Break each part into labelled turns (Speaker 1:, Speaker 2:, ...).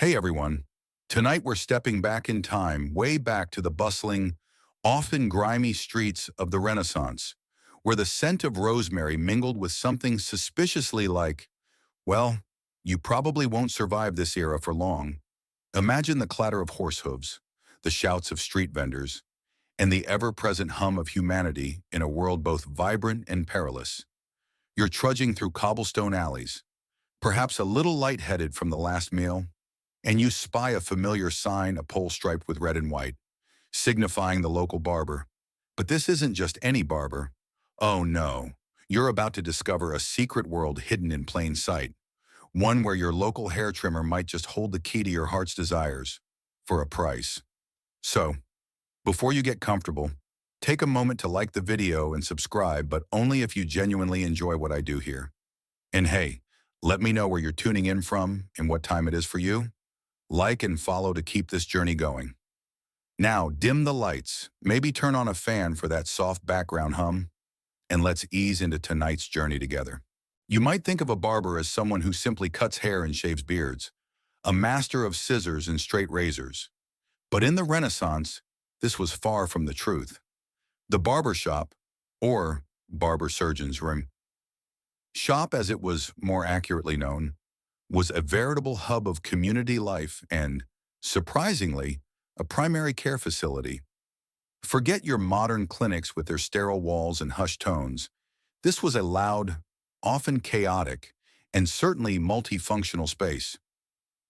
Speaker 1: Hey everyone. Tonight we're stepping back in time, way back to the bustling, often grimy streets of the Renaissance, where the scent of rosemary mingled with something suspiciously like, well, you probably won't survive this era for long. Imagine the clatter of horse hooves, the shouts of street vendors, and the ever-present hum of humanity in a world both vibrant and perilous. You're trudging through cobblestone alleys, perhaps a little lightheaded from the last meal, and you spy a familiar sign, a pole striped with red and white, signifying the local barber. But this isn't just any barber. Oh no, you're about to discover a secret world hidden in plain sight, one where your local hair trimmer might just hold the key to your heart's desires for a price. So, before you get comfortable, take a moment to like the video and subscribe, but only if you genuinely enjoy what I do here. And hey, let me know where you're tuning in from and what time it is for you. Like and follow to keep this journey going. Now, dim the lights, maybe turn on a fan for that soft background hum, and let's ease into tonight's journey together. You might think of a barber as someone who simply cuts hair and shaves beards, a master of scissors and straight razors. But in the Renaissance, this was far from the truth. The barbershop, or barber surgeon's room, shop as it was more accurately known, was a veritable hub of community life and, surprisingly, a primary care facility. Forget your modern clinics with their sterile walls and hushed tones. This was a loud, often chaotic, and certainly multifunctional space.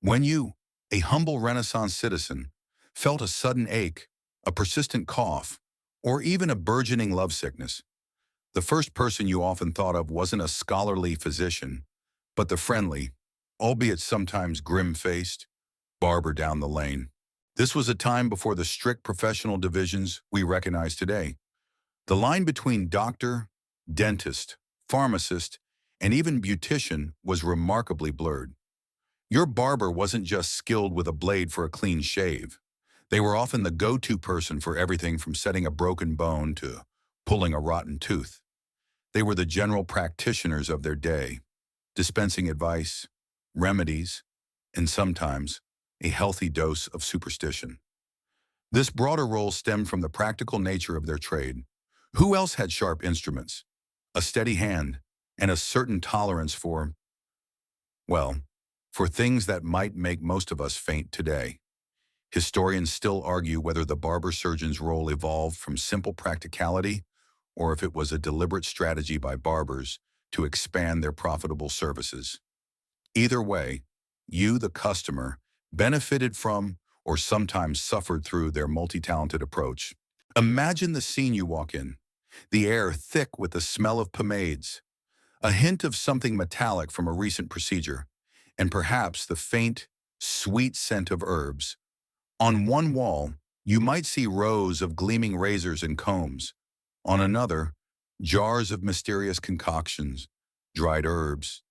Speaker 1: When you, a humble Renaissance citizen, felt a sudden ache, a persistent cough, or even a burgeoning lovesickness, the first person you often thought of wasn't a scholarly physician, but the friendly, albeit sometimes grim-faced, barber down the lane. This was a time before the strict professional divisions we recognize today. The line between doctor, dentist, pharmacist, and even beautician was remarkably blurred. Your barber wasn't just skilled with a blade for a clean shave. They were often the go-to person for everything from setting a broken bone to pulling a rotten tooth. They were the general practitioners of their day, dispensing advice, remedies, and sometimes a healthy dose of superstition. This broader role stemmed from the practical nature of their trade. Who else had sharp instruments, a steady hand, and a certain tolerance for, well, for things that might make most of us faint today? Historians still argue whether the barber surgeon's role evolved from simple practicality or if it was a deliberate strategy by barbers to expand their profitable services. Either way, you, the customer, benefited from or sometimes suffered through their multi-talented approach. Imagine the scene you walk in, the air thick with the smell of pomades, a hint of something metallic from a recent procedure, and perhaps the faint, sweet scent of herbs. On one wall, you might see rows of gleaming razors and combs. On another, jars of mysterious concoctions, dried herbs,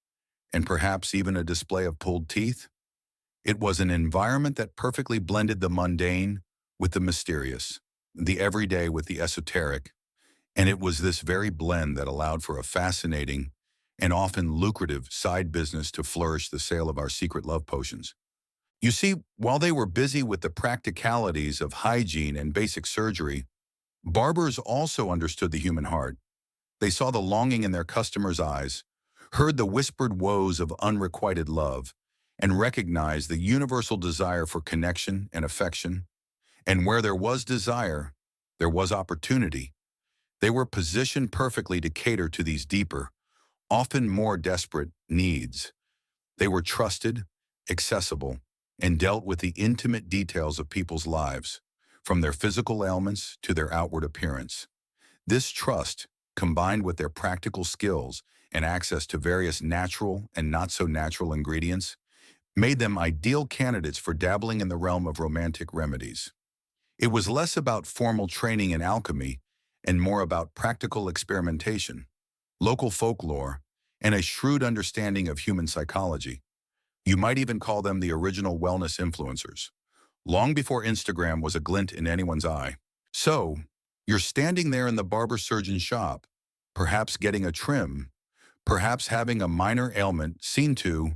Speaker 1: and perhaps even a display of pulled teeth. It was an environment that perfectly blended the mundane with the mysterious, the everyday with the esoteric, and it was this very blend that allowed for a fascinating and often lucrative side business to flourish, the sale of our secret love potions. You see, while they were busy with the practicalities of hygiene and basic surgery, barbers also understood the human heart. They saw the longing in their customers' eyes, heard the whispered woes of unrequited love, and recognized the universal desire for connection and affection. And where there was desire, there was opportunity. They were positioned perfectly to cater to these deeper, often more desperate needs. They were trusted, accessible, and dealt with the intimate details of people's lives, from their physical ailments to their outward appearance. This trust, combined with their practical skills and access to various natural and not-so-natural ingredients, made them ideal candidates for dabbling in the realm of romantic remedies. It was less about formal training in alchemy and more about practical experimentation, local folklore, and a shrewd understanding of human psychology. You might even call them the original wellness influencers, long before Instagram was a glint in anyone's eye. So, you're standing there in the barber surgeon shop, perhaps getting a trim, perhaps having a minor ailment seen to,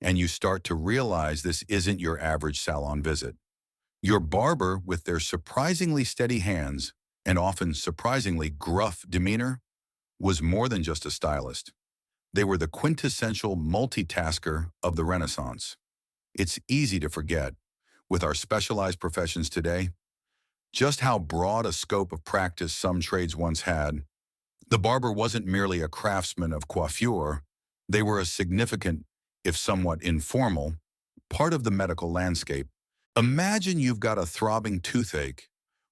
Speaker 1: and you start to realize this isn't your average salon visit. Your barber, with their surprisingly steady hands and often surprisingly gruff demeanor, was more than just a stylist. They were the quintessential multitasker of the Renaissance. It's easy to forget, with our specialized professions today, just how broad a scope of practice some trades once had. The barber wasn't merely a craftsman of coiffure, they were a significant, if somewhat informal, part of the medical landscape. Imagine you've got a throbbing toothache.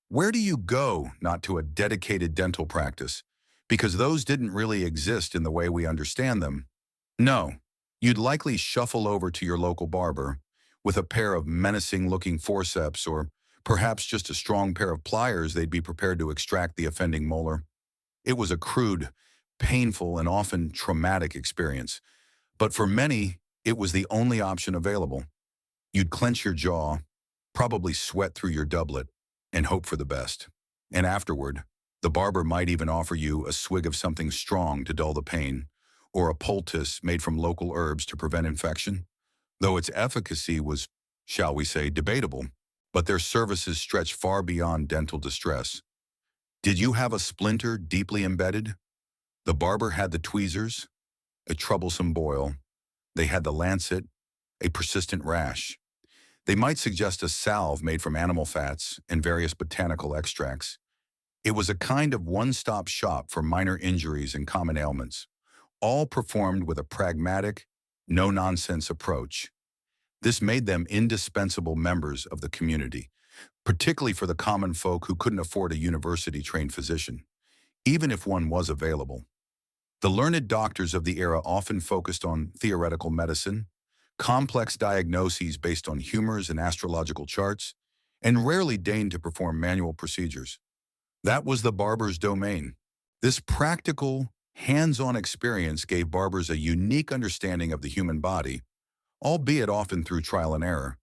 Speaker 1: Where do you go? Not to a dedicated dental practice, because those didn't really exist in the way we understand them. No, you'd likely shuffle over to your local barber with a pair of menacing-looking forceps or perhaps just a strong pair of pliers they'd be prepared to extract the offending molar. It was a crude, painful, and often traumatic experience, but for many, it was the only option available. You'd clench your jaw, probably sweat through your doublet, and hope for the best. And afterward, the barber might even offer you a swig of something strong to dull the pain, or a poultice made from local herbs to prevent infection, though its efficacy was, shall we say, debatable. But their services stretched far beyond dental distress. Did you have a splinter deeply embedded? The barber had the tweezers, a troublesome boil. They had the lancet, a persistent rash. They might suggest a salve made from animal fats and various botanical extracts. It was a kind of one-stop shop for minor injuries and common ailments, all performed with a pragmatic, no-nonsense approach. This made them indispensable members of the community, particularly for the common folk who couldn't afford a university-trained physician, even if one was available. The learned doctors of the era often focused on theoretical medicine, complex diagnoses based on humors and astrological charts, and rarely deigned to perform manual procedures. That was the barber's domain. This practical, hands-on experience gave barbers a unique understanding of the human body, albeit often through trial and error.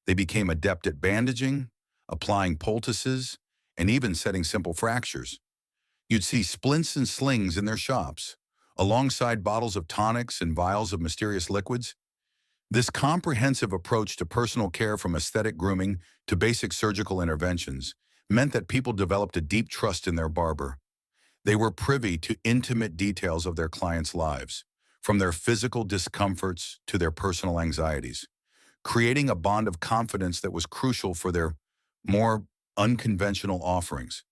Speaker 1: They became adept at bandaging, applying poultices, and even setting simple fractures. You'd see splints and slings in their shops, alongside bottles of tonics and vials of mysterious liquids. This comprehensive approach to personal care, from aesthetic grooming to basic surgical interventions, meant that people developed a deep trust in their barber. They were privy to intimate details of their clients' lives, from their physical discomforts to their personal anxieties, creating a bond of confidence that was crucial for their more unconventional offerings.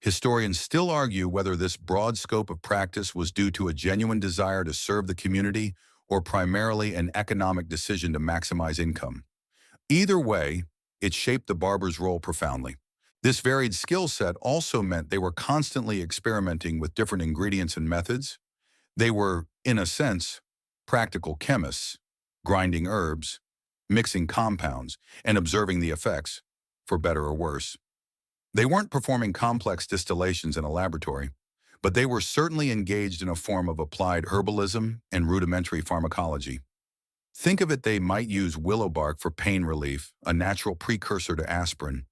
Speaker 1: Historians still argue whether this broad scope of practice was due to a genuine desire to serve the community or primarily an economic decision to maximize income. Either way, it shaped the barber's role profoundly. This varied skill set also meant they were constantly experimenting with different ingredients and methods. They were, in a sense, practical chemists, grinding herbs, mixing compounds, and observing the effects, for better or worse. They weren't performing complex distillations in a laboratory, but they were certainly engaged in a form of applied herbalism and rudimentary pharmacology. Think of it, they might use willow bark for pain relief, a natural precursor to aspirin,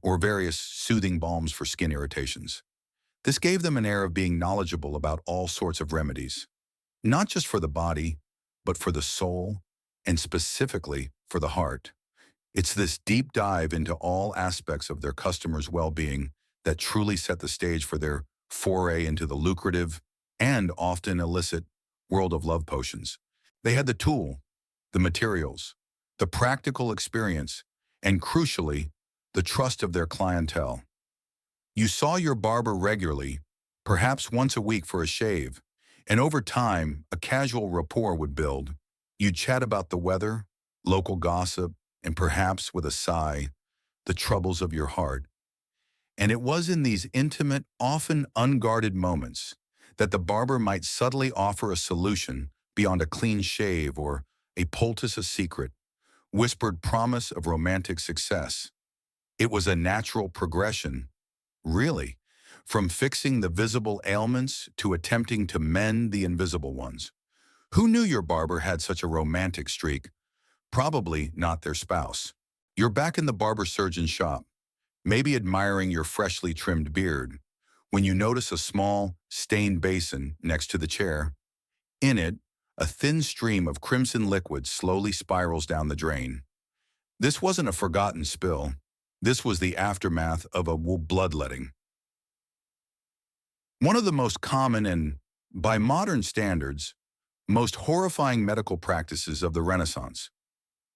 Speaker 1: or various soothing balms for skin irritations. This gave them an air of being knowledgeable about all sorts of remedies, not just for the body, but for the soul, and specifically for the heart. It's this deep dive into all aspects of their customers' well-being that truly set the stage for their foray into the lucrative and often illicit world of love potions. They had the tool, the materials, the practical experience, and crucially, the trust of their clientele. You saw your barber regularly, perhaps once a week for a shave, and over time, a casual rapport would build. You'd chat about the weather, local gossip, and perhaps, with a sigh, the troubles of your heart. And it was in these intimate, often unguarded moments that the barber might subtly offer a solution beyond a clean shave or a poultice, a secret, whispered promise of romantic success. It was a natural progression, really, from fixing the visible ailments to attempting to mend the invisible ones. Who knew your barber had such a romantic streak? Probably not their spouse. You're back in the barber surgeon's shop, maybe admiring your freshly trimmed beard, when you notice a small, stained basin next to the chair. In it, A thin stream of crimson liquid slowly spirals down the drain. This wasn't a forgotten spill. This was the aftermath of a bloodletting. One of the most common and, by modern standards, most horrifying medical practices of the Renaissance.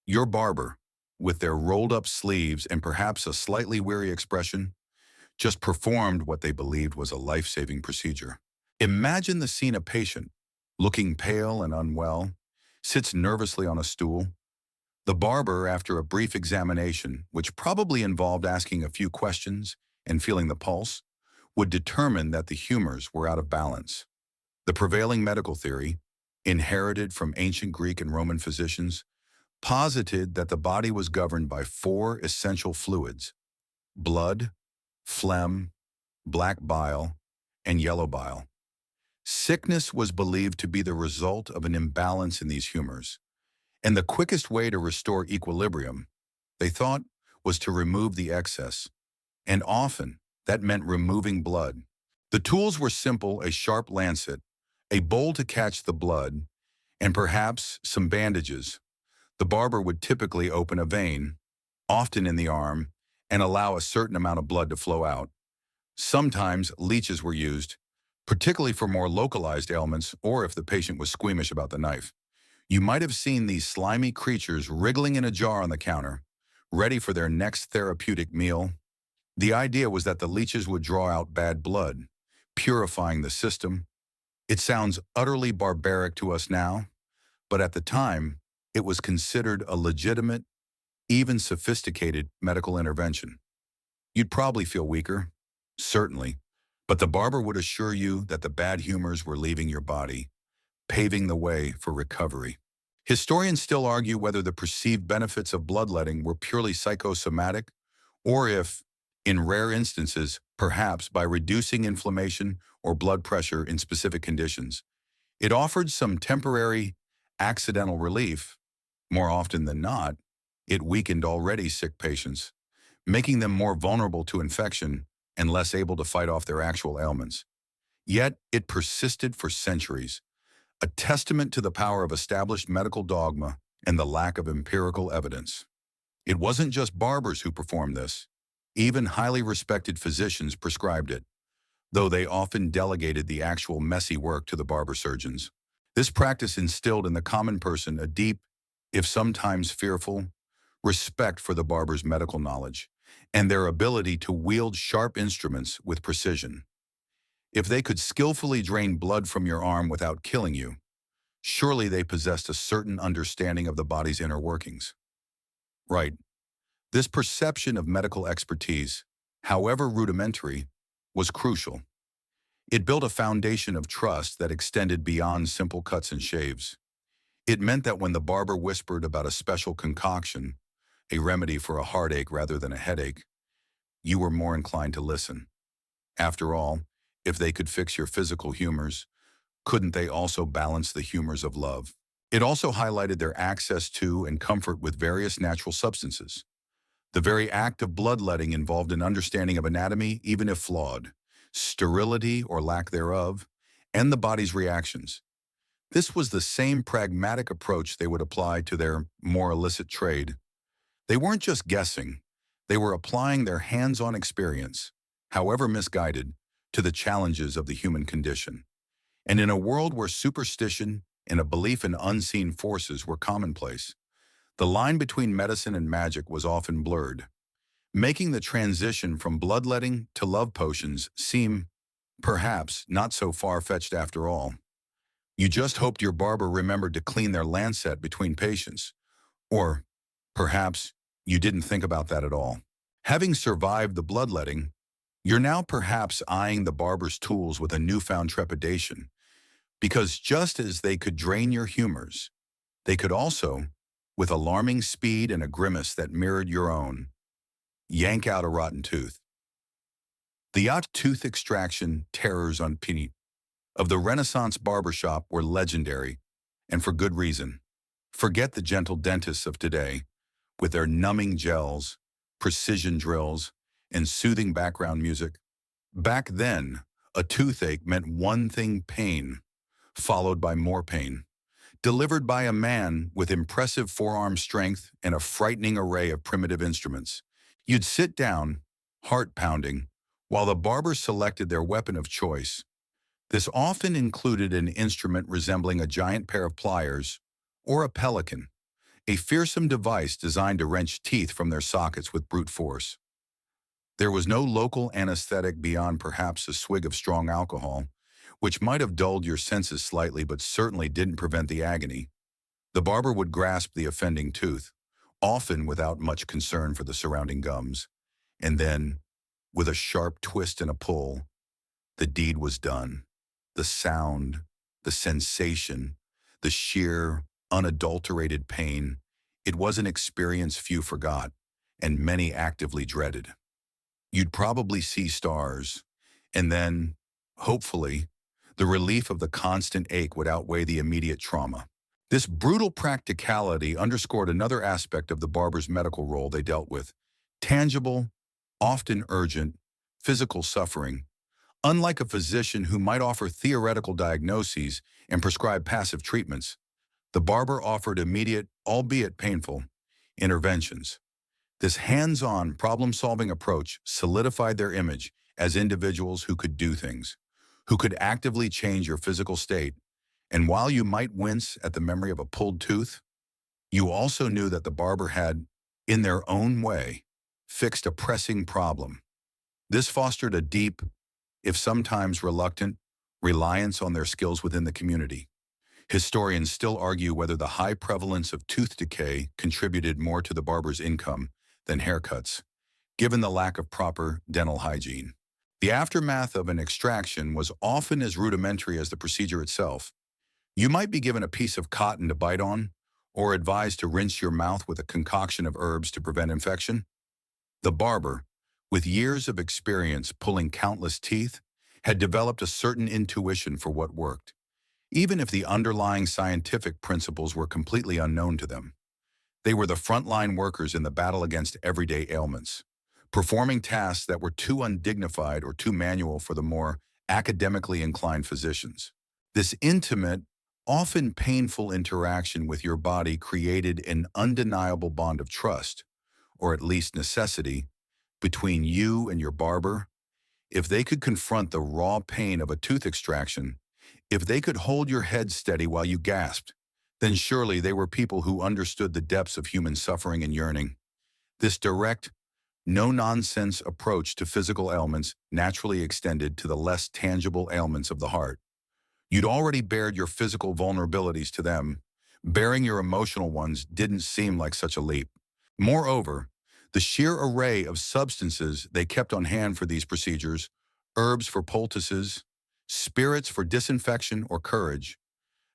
Speaker 1: Your barber, with their rolled-up sleeves and perhaps a slightly weary expression, just performed what they believed was a life-saving procedure. Imagine the scene: a patient, looking pale and unwell, sits nervously on a stool. The barber, after a brief examination, which probably involved asking a few questions and feeling the pulse, would determine that the humors were out of balance. The prevailing medical theory, inherited from ancient Greek and Roman physicians, posited that the body was governed by four essential fluids: blood, phlegm, black bile, and yellow bile. Sickness was believed to be the result of an imbalance in these humors, and the quickest way to restore equilibrium, they thought, was to remove the excess, and often that meant removing blood. The tools were simple: a sharp lancet, a bowl to catch the blood, and perhaps some bandages. The barber would typically open a vein, often in the arm, and allow a certain amount of blood to flow out. Sometimes leeches were used, particularly for more localized ailments or if the patient was squeamish about the knife. You might have seen these slimy creatures wriggling in a jar on the counter, ready for their next therapeutic meal. The idea was that the leeches would draw out bad blood, purifying the system. It sounds utterly barbaric to us now, but at the time, it was considered a legitimate, even sophisticated medical intervention. You'd probably feel weaker, certainly, but the barber would assure you that the bad humors were leaving your body, paving the way for recovery. Historians still argue whether the perceived benefits of bloodletting were purely psychosomatic, or if, in rare instances, perhaps by reducing inflammation or blood pressure in specific conditions, it offered some temporary, accidental relief. More often than not, it weakened already sick patients, making them more vulnerable to infection and less able to fight off their actual ailments. Yet it persisted for centuries, a testament to the power of established medical dogma and the lack of empirical evidence. It wasn't just barbers who performed this. Even highly respected physicians prescribed it, though they often delegated the actual messy work to the barber surgeons. This practice instilled in the common person a deep, if sometimes fearful, respect for the barber's medical knowledge and their ability to wield sharp instruments with precision. If they could skillfully drain blood from your arm without killing you, surely they possessed a certain understanding of the body's inner workings. Right. This perception of medical expertise, however rudimentary, was crucial. It built a foundation of trust that extended beyond simple cuts and shaves. It meant that when the barber whispered about a special concoction, a remedy for a heartache rather than a headache, you were more inclined to listen. After all, if they could fix your physical humors, couldn't they also balance the humors of love? It also highlighted their access to and comfort with various natural substances. The very act of bloodletting involved an understanding of anatomy, even if flawed, sterility or lack thereof, and the body's reactions. This was the same pragmatic approach they would apply to their more illicit trade. They weren't just guessing, they were applying their hands-on experience, however misguided, to the challenges of the human condition. And in a world where superstition and a belief in unseen forces were commonplace, the line between medicine and magic was often blurred, making the transition from bloodletting to love potions seem, perhaps, not so far-fetched after all. You just hoped your barber remembered to clean their lancet between patients, or perhaps you didn't think about that at all. Having survived the bloodletting, you're now perhaps eyeing the barber's tools with a newfound trepidation, because just as they could drain your humors, they could also, with alarming speed and a grimace that mirrored your own, yank out a rotten tooth. The yacht tooth extraction terrors unpitied of the Renaissance barbershop were legendary, and for good reason. Forget the gentle dentists of today, with their numbing gels, precision drills, and soothing background music. Back then, a toothache meant one thing: pain, followed by more pain. delivered by a man with impressive forearm strength and a frightening array of primitive instruments. You'd sit down, heart pounding, while the barber selected their weapon of choice. This often included an instrument resembling a giant pair of pliers or a pelican, a fearsome device designed to wrench teeth from their sockets with brute force. There was no local anesthetic beyond perhaps a swig of strong alcohol, which might have dulled your senses slightly but certainly didn't prevent the agony. The barber would grasp the offending tooth, often without much concern for the surrounding gums, and then, with a sharp twist and a pull, the deed was done. The sound, the sensation, the sheer, unadulterated pain, it was an experience few forgot, and many actively dreaded. You'd probably see stars, and then, hopefully, the relief of the constant ache would outweigh the immediate trauma. This brutal practicality underscored another aspect of the barber's medical role they dealt with: tangible, often urgent, physical suffering. Unlike a physician who might offer theoretical diagnoses and prescribe passive treatments, the barber offered immediate, albeit painful, interventions. This hands-on, problem-solving approach solidified their image as individuals who could do things, who could actively change your physical state. And while you might wince at the memory of a pulled tooth, you also knew that the barber had, in their own way, fixed a pressing problem. This fostered a deep, if sometimes reluctant, reliance on their skills within the community. Historians still argue whether the high prevalence of tooth decay contributed more to the barber's income than haircuts, given the lack of proper dental hygiene. The aftermath of an extraction was often as rudimentary as the procedure itself. You might be given a piece of cotton to bite on, or advised to rinse your mouth with a concoction of herbs to prevent infection. The barber, with years of experience pulling countless teeth, had developed a certain intuition for what worked, even if the underlying scientific principles were completely unknown to them. They were the frontline workers in the battle against everyday ailments, performing tasks that were too undignified or too manual for the more academically inclined physicians. This intimate, often painful interaction with your body created an undeniable bond of trust, or at least necessity, between you and your barber. If they could confront the raw pain of a tooth extraction, if they could hold your head steady while you gasped, then surely they were people who understood the depths of human suffering and yearning. This direct, no-nonsense approach to physical ailments naturally extended to the less tangible ailments of the heart. You'd already bared your physical vulnerabilities to them. Bearing your emotional ones didn't seem like such a leap. Moreover, the sheer array of substances they kept on hand for these procedures, herbs for poultices, spirits for disinfection or courage,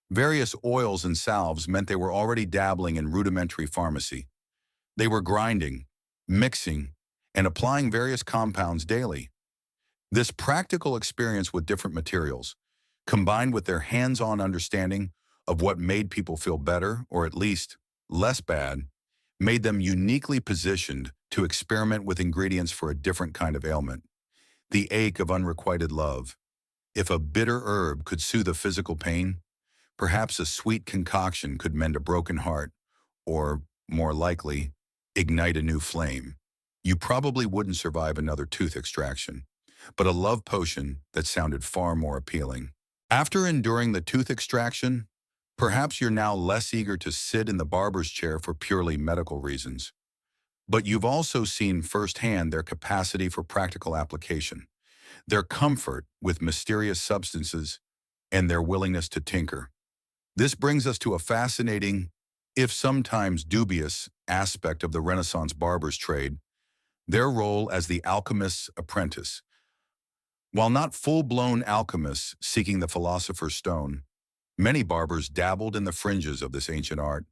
Speaker 1: various oils and salves meant they were already dabbling in rudimentary pharmacy. They were grinding, mixing, and applying various compounds daily. This practical experience with different materials, combined with their hands-on understanding of what made people feel better, or at least less bad, made them uniquely positioned to experiment with ingredients for a different kind of ailment: the ache of unrequited love. If a bitter herb could soothe a physical pain, perhaps a sweet concoction could mend a broken heart, or, more likely, ignite a new flame. You probably wouldn't survive another tooth extraction, but a love potion that sounded far more appealing. After enduring the tooth extraction, perhaps you're now less eager to sit in the barber's chair for purely medical reasons. But you've also seen firsthand their capacity for practical application, their comfort with mysterious substances, and their willingness to tinker. This brings us to a fascinating, if sometimes dubious, aspect of the Renaissance barber's trade: their role as the alchemist's apprentice. While not full-blown alchemists seeking the philosopher's stone, many barbers dabbled in the fringes of this ancient art,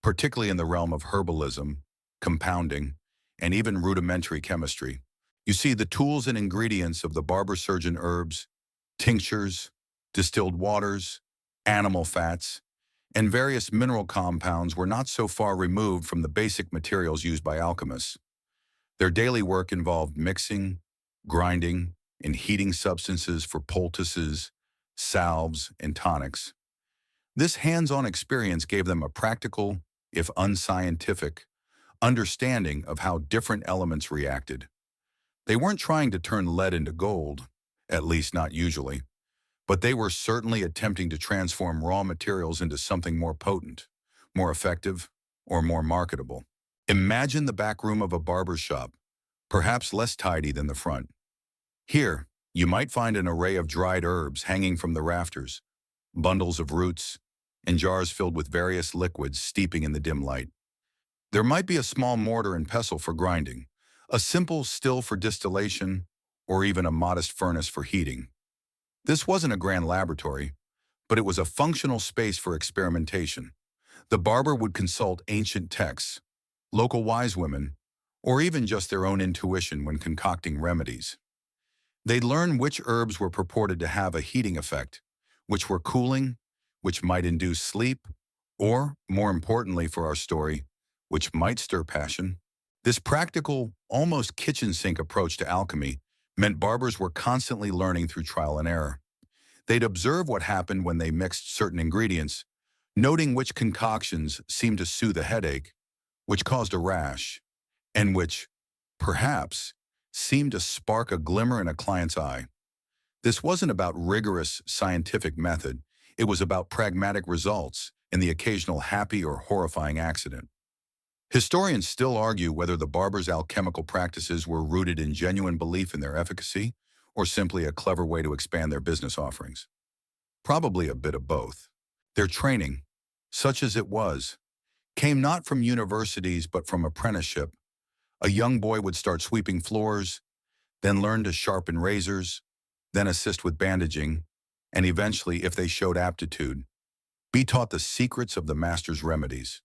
Speaker 1: particularly in the realm of herbalism, compounding, and even rudimentary chemistry. You see, the tools and ingredients of the barber-surgeon: herbs, tinctures, distilled waters, animal fats, and various mineral compounds were not so far removed from the basic materials used by alchemists. Their daily work involved mixing, grinding, and heating substances for poultices, salves, and tonics. This hands-on experience gave them a practical, if unscientific, understanding of how different elements reacted. They weren't trying to turn lead into gold, at least not usually, but they were certainly attempting to transform raw materials into something more potent, more effective, or more marketable. Imagine the back room of a barber shop, perhaps less tidy than the front. Here, you might find an array of dried herbs hanging from the rafters, bundles of roots, and jars filled with various liquids steeping in the dim light. There might be a small mortar and pestle for grinding, a simple still for distillation, or even a modest furnace for heating. This wasn't a grand laboratory, but it was a functional space for experimentation. The barber would consult ancient texts, local wise women, or even just their own intuition when concocting remedies. They'd learn which herbs were purported to have a heating effect, which were cooling, which might induce sleep, or, more importantly for our story, which might stir passion. This practical, almost kitchen sink approach to alchemy meant barbers were constantly learning through trial and error. They'd observe what happened when they mixed certain ingredients, noting which concoctions seemed to soothe a headache, which caused a rash, and which, perhaps, seemed to spark a glimmer in a client's eye. This wasn't about rigorous scientific method, it was about pragmatic results and the occasional happy or horrifying accident. Historians still argue whether the barbers' alchemical practices were rooted in genuine belief in their efficacy or simply a clever way to expand their business offerings. Probably a bit of both. Their training, such as it was, came not from universities but from apprenticeship. A young boy would start sweeping floors, then learn to sharpen razors, then assist with bandaging, and eventually, if they showed aptitude, be taught the secrets of the master's remedies.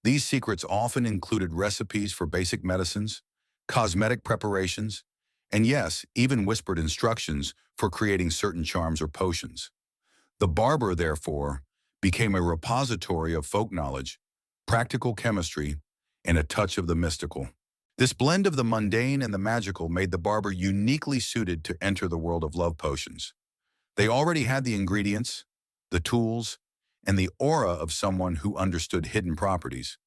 Speaker 1: These secrets often included recipes for basic medicines, cosmetic preparations, and yes, even whispered instructions for creating certain charms or potions. The barber, therefore, became a repository of folk knowledge, practical chemistry, and a touch of the mystical. This blend of the mundane and the magical made the barber uniquely suited to enter the world of love potions. They already had the ingredients, the tools, and the aura of someone who understood hidden properties.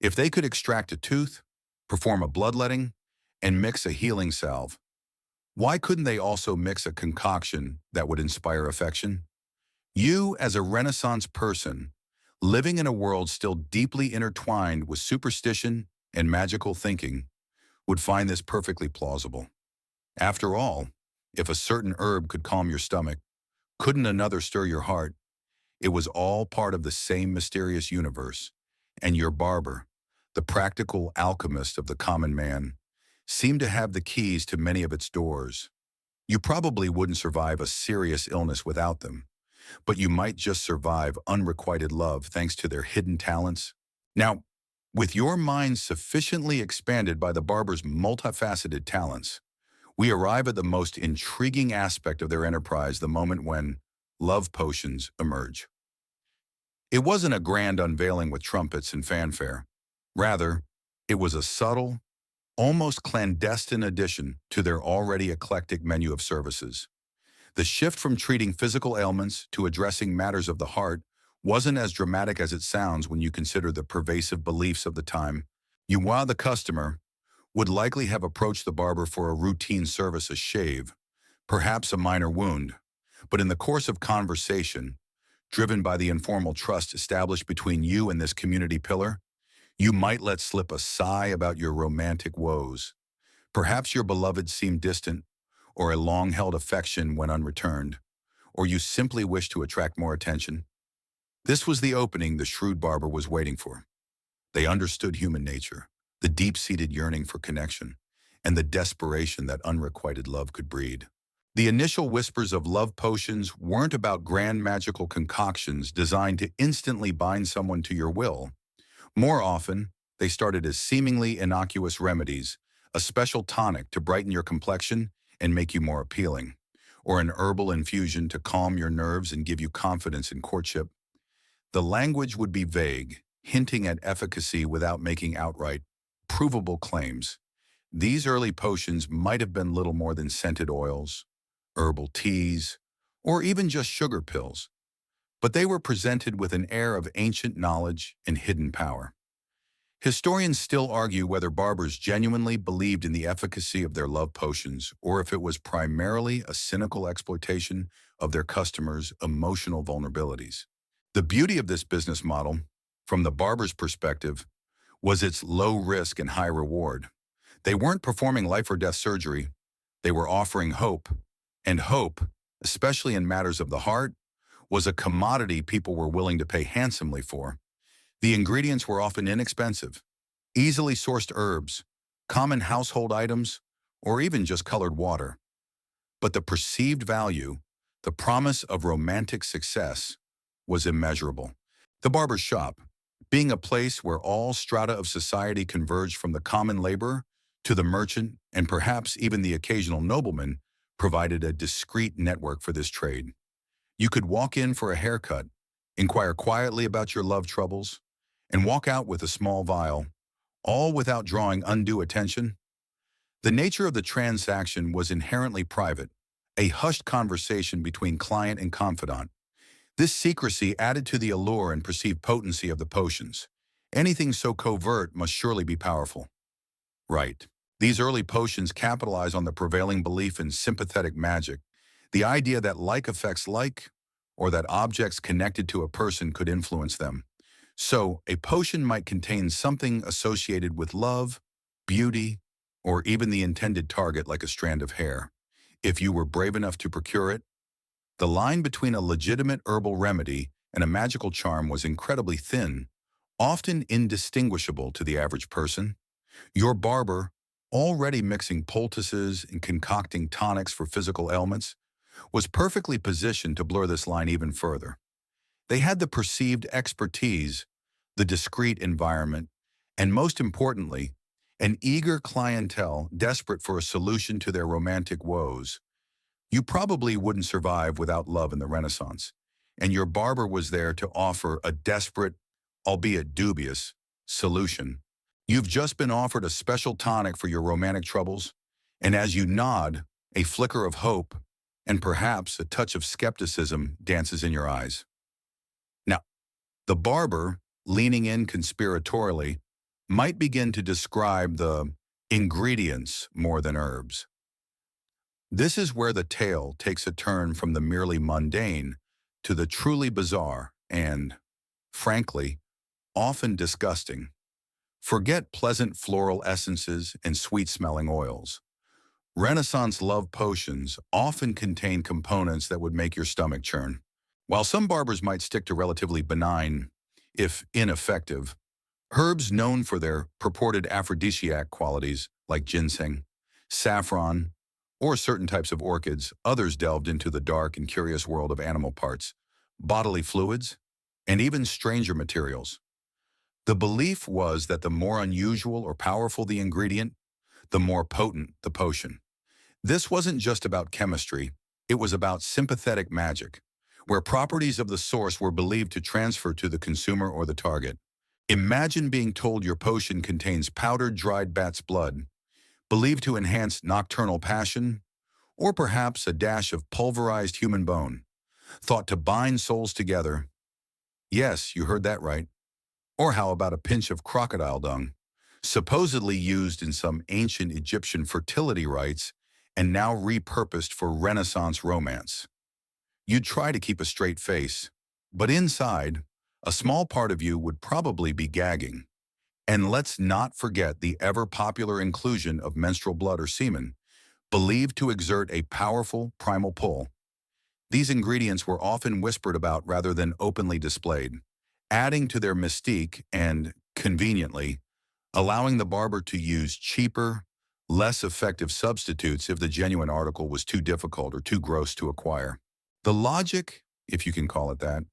Speaker 1: If they could extract a tooth, perform a bloodletting, and mix a healing salve, why couldn't they also mix a concoction that would inspire affection? You, as a Renaissance person, living in a world still deeply intertwined with superstition and magical thinking, would find this perfectly plausible. After all, if a certain herb could calm your stomach, couldn't another stir your heart? It was all part of the same mysterious universe, and your barber, the practical alchemist of the common man, seemed to have the keys to many of its doors. You probably wouldn't survive a serious illness without them, but you might just survive unrequited love thanks to their hidden talents. Now, with your mind sufficiently expanded by the barber's multifaceted talents, we arrive at the most intriguing aspect of their enterprise, the moment when love potions emerge. It wasn't a grand unveiling with trumpets and fanfare. Rather, it was a subtle, almost clandestine addition to their already eclectic menu of services. The shift from treating physical ailments to addressing matters of the heart wasn't as dramatic as it sounds when you consider the pervasive beliefs of the time. While the customer would likely have approached the barber for a routine service, a shave, perhaps a minor wound, but in the course of conversation, driven by the informal trust established between you and this community pillar, you might let slip a sigh about your romantic woes. Perhaps your beloved seemed distant, or a long-held affection went unreturned, or you simply wish to attract more attention. This was the opening the shrewd barber was waiting for. They understood human nature, the deep-seated yearning for connection, and the desperation that unrequited love could breed. The initial whispers of love potions weren't about grand magical concoctions designed to instantly bind someone to your will. More often, they started as seemingly innocuous remedies, a special tonic to brighten your complexion and make you more appealing, or an herbal infusion to calm your nerves and give you confidence in courtship. The language would be vague, hinting at efficacy without making outright, provable claims. These early potions might have been little more than scented oils, herbal teas, or even just sugar pills. but they were presented with an air of ancient knowledge and hidden power. Historians still argue whether barbers genuinely believed in the efficacy of their love potions or if it was primarily a cynical exploitation of their customers' emotional vulnerabilities. The beauty of this business model, from the barber's perspective, was its low risk and high reward. They weren't performing life or death surgery, they were offering hope. And hope, especially in matters of the heart, was a commodity people were willing to pay handsomely for. The ingredients were often inexpensive, easily sourced herbs, common household items, or even just colored water. But the perceived value, the promise of romantic success, was immeasurable. The barber shop, being a place where all strata of society converged from the common laborer to the merchant and perhaps even the occasional nobleman, provided a discreet network for this trade. You could walk in for a haircut, inquire quietly about your love troubles, and walk out with a small vial, all without drawing undue attention. The nature of the transaction was inherently private, a hushed conversation between client and confidant. This secrecy added to the allure and perceived potency of the potions. Anything so covert must surely be powerful. Right. These early potions capitalize on the prevailing belief in sympathetic magic, the idea that like affects like, or that objects connected to a person could influence them. So, a potion might contain something associated with love, beauty, or even the intended target like a strand of hair. If you were brave enough to procure it, the line between a legitimate herbal remedy and a magical charm was incredibly thin, often indistinguishable to the average person. Your barber, already mixing poultices and concocting tonics for physical ailments, was perfectly positioned to blur this line even further. They had the perceived expertise, the discreet environment, and most importantly, an eager clientele desperate for a solution to their romantic woes. You probably wouldn't survive without love in the Renaissance, and your barber was there to offer a desperate, albeit dubious, solution. You've just been offered a special tonic for your romantic troubles, and as you nod, a flicker of hope and perhaps a touch of skepticism dances in your eyes. Now, the barber, leaning in conspiratorially, might begin to describe the ingredients more than herbs. This is where the tale takes a turn from the merely mundane to the truly bizarre and, frankly, often disgusting. Forget pleasant floral essences and sweet-smelling oils. Renaissance love potions often contain components that would make your stomach churn. While some barbers might stick to relatively benign, if ineffective, herbs known for their purported aphrodisiac qualities like ginseng, saffron, or certain types of orchids, others delved into the dark and curious world of animal parts, bodily fluids, and even stranger materials. The belief was that the more unusual or powerful the ingredient, the more potent the potion. This wasn't just about chemistry, it was about sympathetic magic, where properties of the source were believed to transfer to the consumer or the target. Imagine being told your potion contains powdered dried bat's blood, believed to enhance nocturnal passion, or perhaps a dash of pulverized human bone, thought to bind souls together. Yes, you heard that right. Or how about a pinch of crocodile dung, supposedly used in some ancient Egyptian fertility rites and now repurposed for Renaissance romance? You'd try to keep a straight face, but inside, a small part of you would probably be gagging. And let's not forget the ever-popular inclusion of menstrual blood or semen, believed to exert a powerful primal pull. These ingredients were often whispered about rather than openly displayed, adding to their mystique and, conveniently, allowing the barber to use cheaper, less effective substitutes if the genuine article was too difficult or too gross to acquire. The logic, if you can call it that,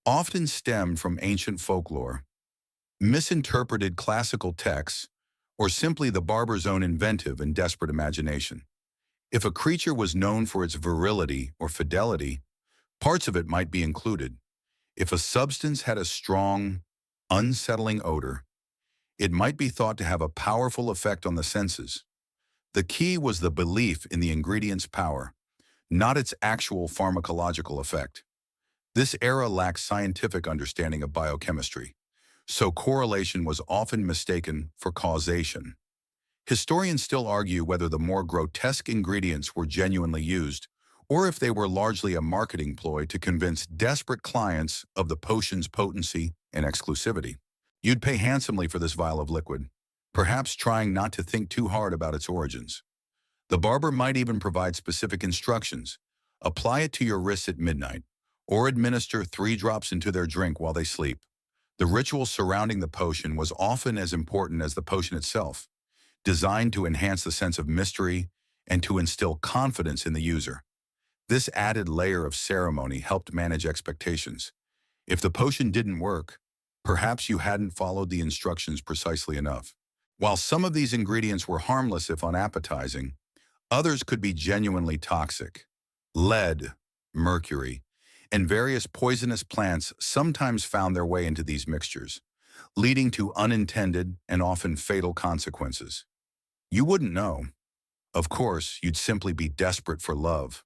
Speaker 1: often stemmed from ancient folklore, misinterpreted classical texts, or simply the barber's own inventive and desperate imagination. If a creature was known for its virility or fidelity, parts of it might be included. If a substance had a strong, unsettling odor, it might be thought to have a powerful effect on the senses. The key was the belief in the ingredient's power, not its actual pharmacological effect. This era lacked scientific understanding of biochemistry, so correlation was often mistaken for causation. Historians still argue whether the more grotesque ingredients were genuinely used, or if they were largely a marketing ploy to convince desperate clients of the potion's potency and exclusivity. You'd pay handsomely for this vial of liquid, perhaps trying not to think too hard about its origins. The barber might even provide specific instructions. Apply it to your wrists at midnight, or administer 3 drops into their drink while they sleep. The ritual surrounding the potion was often as important as the potion itself, designed to enhance the sense of mystery and to instill confidence in the user. This added layer of ceremony helped manage expectations. If the potion didn't work, perhaps you hadn't followed the instructions precisely enough. While some of these ingredients were harmless if unappetizing, others could be genuinely toxic. Lead, mercury, and various poisonous plants sometimes found their way into these mixtures, leading to unintended and often fatal consequences. You wouldn't know. Of course, you'd simply be desperate for love,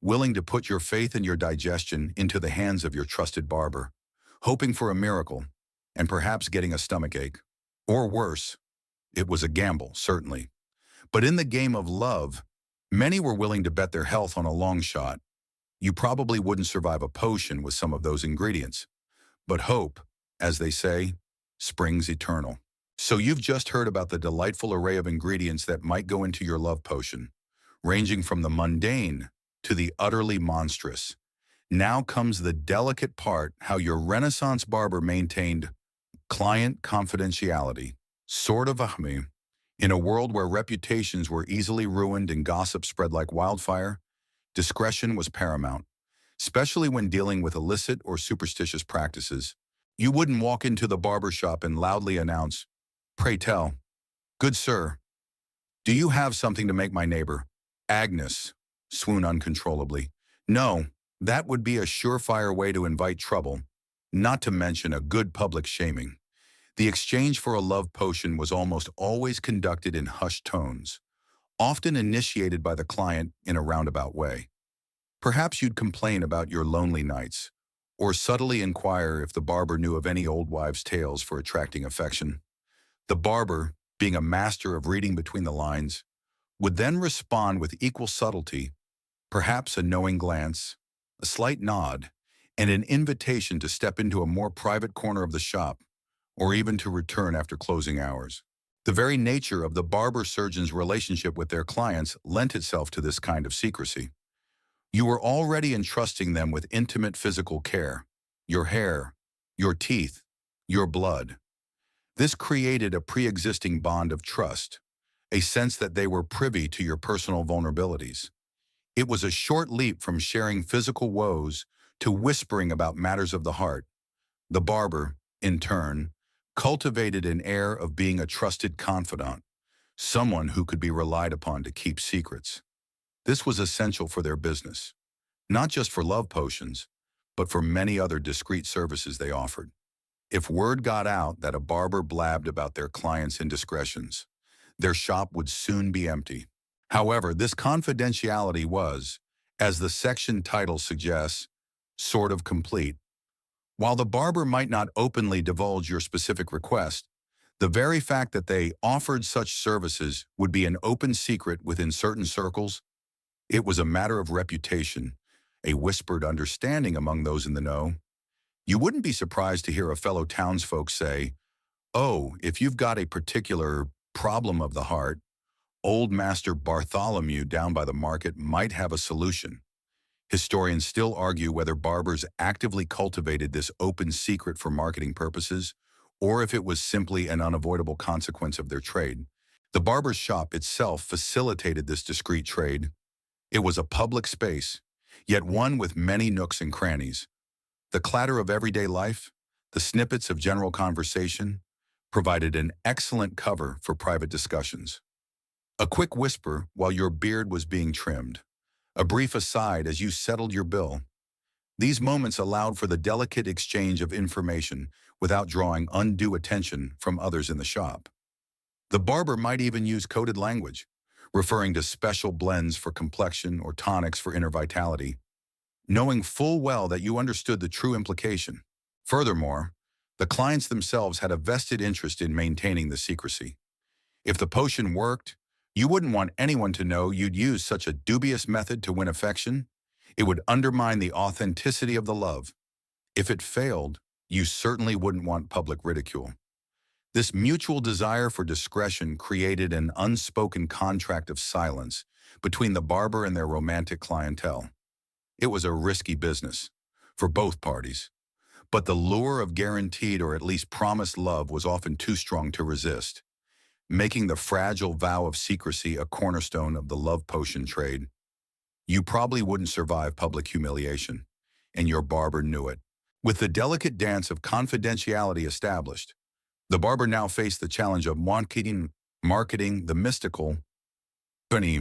Speaker 1: willing to put your faith and your digestion into the hands of your trusted barber, hoping for a miracle, and perhaps getting a stomachache. Or worse, it was a gamble, certainly. But in the game of love, many were willing to bet their health on a long shot. You probably wouldn't survive a potion with some of those ingredients. But hope, as they say, springs eternal. So you've just heard about the delightful array of ingredients that might go into your love potion, ranging from the mundane to the utterly monstrous. Now comes the delicate part: how your Renaissance barber maintained client confidentiality. Sort of ahmi. In a world where reputations were easily ruined and gossip spread like wildfire, discretion was paramount, especially when dealing with illicit or superstitious practices. You wouldn't walk into the barber shop and loudly announce, "Pray tell, good sir, do you have something to make my neighbor, Agnes, swoon uncontrollably?" No, that would be a surefire way to invite trouble, not to mention a good public shaming. The exchange for a love potion was almost always conducted in hushed tones, often initiated by the client in a roundabout way. Perhaps you'd complain about your lonely nights, or subtly inquire if the barber knew of any old wives' tales for attracting affection. The barber, being a master of reading between the lines, would then respond with equal subtlety, perhaps a knowing glance, a slight nod, and an invitation to step into a more private corner of the shop, or even to return after closing hours. The very nature of the barber-surgeon's relationship with their clients lent itself to this kind of secrecy. You were already entrusting them with intimate physical care: your hair, your teeth, your blood. This created a pre-existing bond of trust, a sense that they were privy to your personal vulnerabilities. It was a short leap from sharing physical woes to whispering about matters of the heart. The barber, in turn, cultivated an air of being a trusted confidant, someone who could be relied upon to keep secrets. This was essential for their business, not just for love potions, but for many other discreet services they offered. If word got out that a barber blabbed about their clients' indiscretions, their shop would soon be empty. However, this confidentiality was, as the section title suggests, sort of complete. While the barber might not openly divulge your specific request, the very fact that they offered such services would be an open secret within certain circles. It was a matter of reputation, a whispered understanding among those in the know. You wouldn't be surprised to hear a fellow townsfolk say, "Oh, if you've got a particular problem of the heart, old Master Bartholomew down by the market might have a solution." Historians still argue whether barbers actively cultivated this open secret for marketing purposes, or if it was simply an unavoidable consequence of their trade. The barber's shop itself facilitated this discreet trade. It was a public space, yet one with many nooks and crannies. The clatter of everyday life, the snippets of general conversation, provided an excellent cover for private discussions. A quick whisper while your beard was being trimmed, a brief aside as you settled your bill. These moments allowed for the delicate exchange of information without drawing undue attention from others in the shop. The barber might even use coded language, referring to special blends for complexion or tonics for inner vitality. knowing full well that you understood the true implication. Furthermore, the clients themselves had a vested interest in maintaining the secrecy. If the potion worked, you wouldn't want anyone to know you'd used such a dubious method to win affection. It would undermine the authenticity of the love. If it failed, you certainly wouldn't want public ridicule. This mutual desire for discretion created an unspoken contract of silence between the barber and their romantic clientele. It was a risky business for both parties, but the lure of guaranteed or at least promised love was often too strong to resist, making the fragile vow of secrecy a cornerstone of the love potion trade. You probably wouldn't survive public humiliation, and your barber knew it. With the delicate dance of confidentiality established, the barber now faced the challenge of marketing the mystical. Bunny,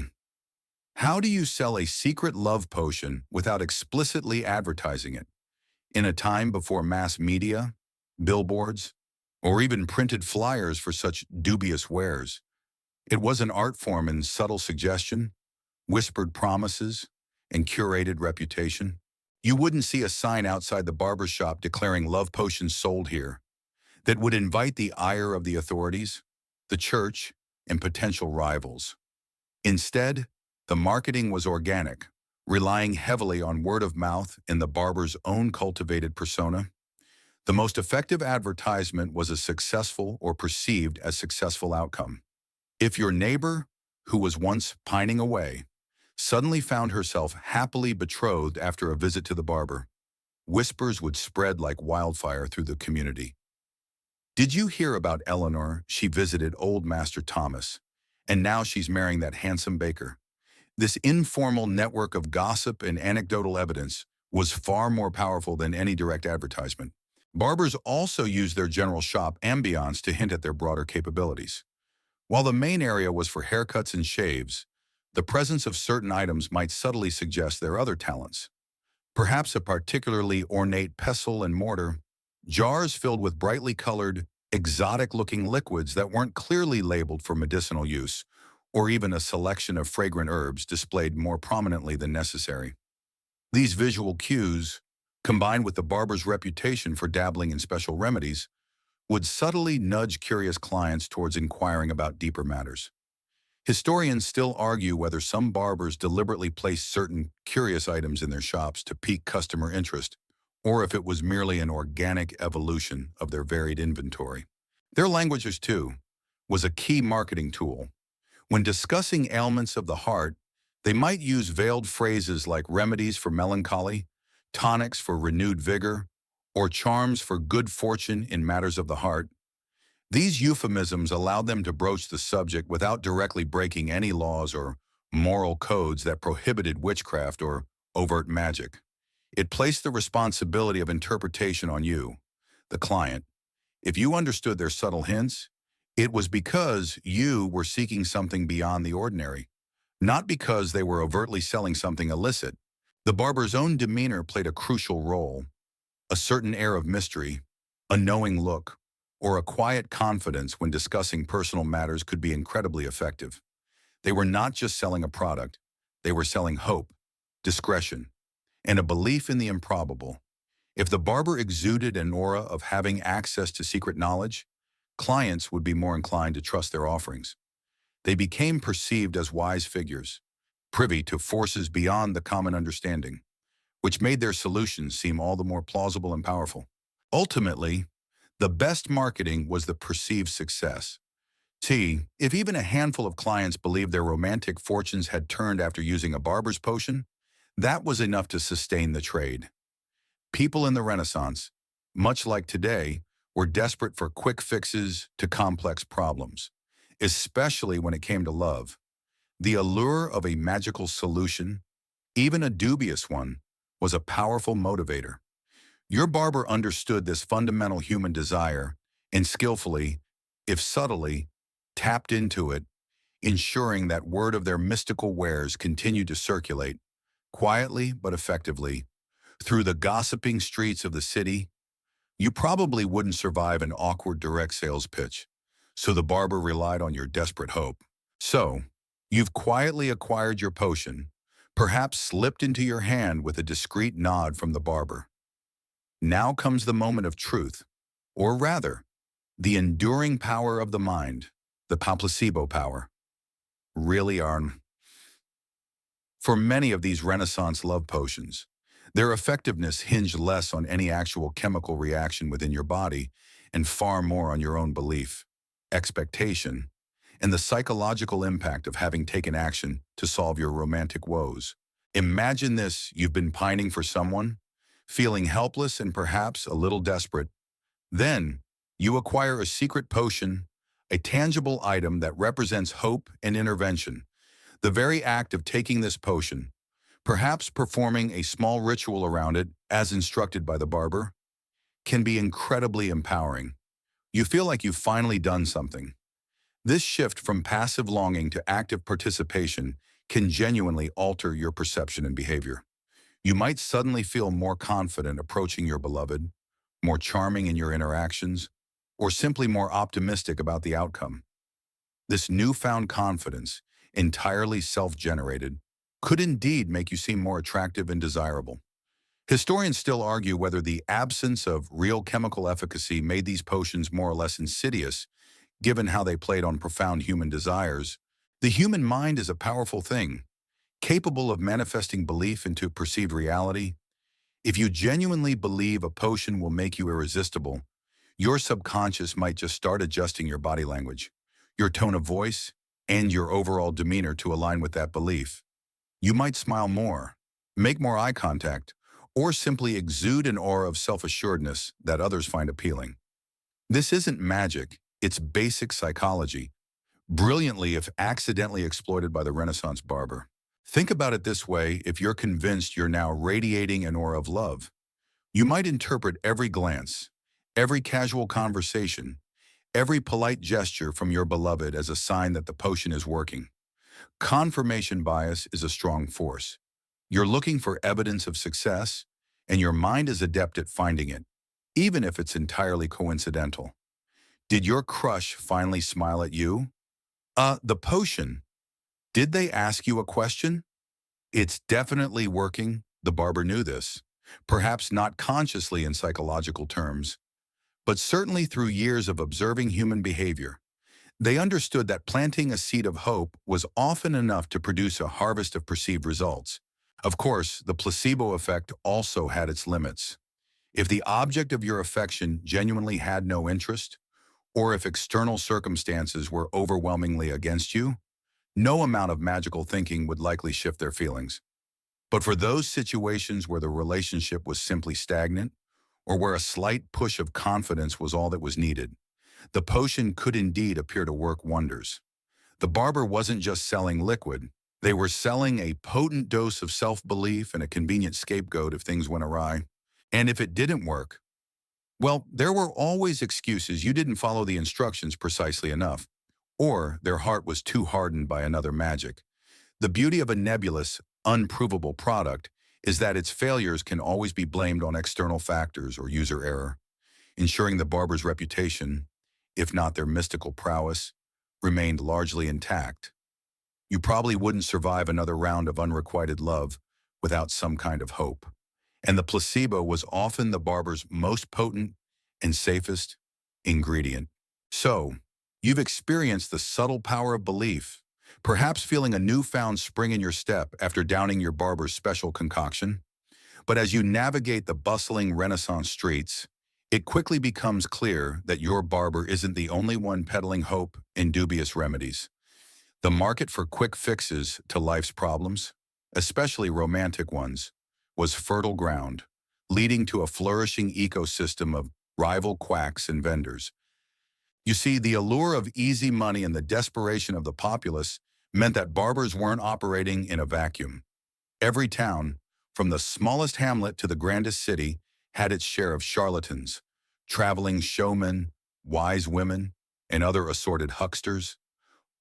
Speaker 1: how do you sell a secret love potion without explicitly advertising it? In a time before mass media, billboards, or even printed flyers for such dubious wares, it was an art form in subtle suggestion, whispered promises, and curated reputation. You wouldn't see a sign outside the barber shop declaring love potions sold here that would invite the ire of the authorities, the church, and potential rivals. Instead, the marketing was organic, relying heavily on word of mouth and the barber's own cultivated persona. The most effective advertisement was a successful or perceived as successful outcome. If your neighbor, who was once pining away, suddenly found herself happily betrothed after a visit to the barber, whispers would spread like wildfire through the community. Did you hear about Eleanor? She visited old Master Thomas, and now she's marrying that handsome baker. This informal network of gossip and anecdotal evidence was far more powerful than any direct advertisement. Barbers also used their general shop ambiance to hint at their broader capabilities. While the main area was for haircuts and shaves, the presence of certain items might subtly suggest their other talents. Perhaps a particularly ornate pestle and mortar, jars filled with brightly colored, exotic-looking liquids that weren't clearly labeled for medicinal use, or even a selection of fragrant herbs displayed more prominently than necessary. These visual cues, combined with the barber's reputation for dabbling in special remedies, would subtly nudge curious clients towards inquiring about deeper matters. Historians still argue whether some barbers deliberately placed certain curious items in their shops to pique customer interest, or if it was merely an organic evolution of their varied inventory. Their languages, too, was a key marketing tool. When discussing ailments of the heart, they might use veiled phrases like remedies for melancholy, tonics for renewed vigor, or charms for good fortune in matters of the heart. These euphemisms allowed them to broach the subject without directly breaking any laws or moral codes that prohibited witchcraft or overt magic. It placed the responsibility of interpretation on you, the client. If you understood their subtle hints, it was because you were seeking something beyond the ordinary, not because they were overtly selling something illicit. The barber's own demeanor played a crucial role. A certain air of mystery, a knowing look, or a quiet confidence when discussing personal matters could be incredibly effective. They were not just selling a product, they were selling hope, discretion, and a belief in the improbable. If the barber exuded an aura of having access to secret knowledge, clients would be more inclined to trust their offerings. They became perceived as wise figures, privy to forces beyond the common understanding, which made their solutions seem all the more plausible and powerful. Ultimately, the best marketing was the perceived success. If even a handful of clients believed their romantic fortunes had turned after using a barber's potion, that was enough to sustain the trade. People in the Renaissance, much like today, were desperate for quick fixes to complex problems, especially when it came to love. The allure of a magical solution, even a dubious one, was a powerful motivator. Your barber understood this fundamental human desire and skillfully, if subtly, tapped into it, ensuring that word of their mystical wares continued to circulate, quietly but effectively, through the gossiping streets of the city. You probably wouldn't survive an awkward direct sales pitch, so the barber relied on your desperate hope. So, you've quietly acquired your potion, perhaps slipped into your hand with a discreet nod from the barber. Now comes the moment of truth, or rather, the enduring power of the mind, the placebo power. Really are. For many of these Renaissance love potions, their effectiveness hinged less on any actual chemical reaction within your body and far more on your own belief, expectation, and the psychological impact of having taken action to solve your romantic woes. Imagine this: you've been pining for someone, feeling helpless and perhaps a little desperate. Then, you acquire a secret potion, a tangible item that represents hope and intervention. The very act of taking this potion, perhaps performing a small ritual around it as instructed by the barber, can be incredibly empowering. You feel like you've finally done something. This shift from passive longing to active participation can genuinely alter your perception and behavior. You might suddenly feel more confident approaching your beloved, more charming in your interactions, or simply more optimistic about the outcome. This newfound confidence, entirely self-generated, could indeed make you seem more attractive and desirable. Historians still argue whether the absence of real chemical efficacy made these potions more or less insidious, given how they played on profound human desires. The human mind is a powerful thing, capable of manifesting belief into perceived reality. If you genuinely believe a potion will make you irresistible, your subconscious might just start adjusting your body language, your tone of voice, and your overall demeanor to align with that belief. You might smile more, make more eye contact, or simply exude an aura of self-assuredness that others find appealing. This isn't magic, it's basic psychology, brilliantly if accidentally exploited by the Renaissance barber. Think about it this way: if you're convinced you're now radiating an aura of love, you might interpret every glance, every casual conversation, every polite gesture from your beloved as a sign that the potion is working. Confirmation bias is a strong force. You're looking for evidence of success, and your mind is adept at finding it, even if it's entirely coincidental. Did your crush finally smile at you? The potion. Did they ask you a question? It's definitely working. The barber knew this, perhaps not consciously in psychological terms, but certainly through years of observing human behavior. They understood that planting a seed of hope was often enough to produce a harvest of perceived results. Of course, the placebo effect also had its limits. If the object of your affection genuinely had no interest, or if external circumstances were overwhelmingly against you, no amount of magical thinking would likely shift their feelings. But for those situations where the relationship was simply stagnant, or where a slight push of confidence was all that was needed, the potion could indeed appear to work wonders. The barber wasn't just selling liquid, they were selling a potent dose of self-belief and a convenient scapegoat if things went awry. And if it didn't work, well, there were always excuses: you didn't follow the instructions precisely enough, or their heart was too hardened by another magic. The beauty of a nebulous, unprovable product is that its failures can always be blamed on external factors or user error, ensuring the barber's reputation, if not their mystical prowess, remained largely intact. You probably wouldn't survive another round of unrequited love without some kind of hope. And the placebo was often the barber's most potent and safest ingredient. So, you've experienced the subtle power of belief, perhaps feeling a newfound spring in your step after downing your barber's special concoction. But as you navigate the bustling Renaissance streets, it quickly becomes clear that your barber isn't the only one peddling hope and dubious remedies. The market for quick fixes to life's problems, especially romantic ones, was fertile ground, leading to a flourishing ecosystem of rival quacks and vendors. You see, the allure of easy money and the desperation of the populace meant that barbers weren't operating in a vacuum. Every town, from the smallest hamlet to the grandest city, had its share of charlatans, traveling showmen, wise women, and other assorted hucksters,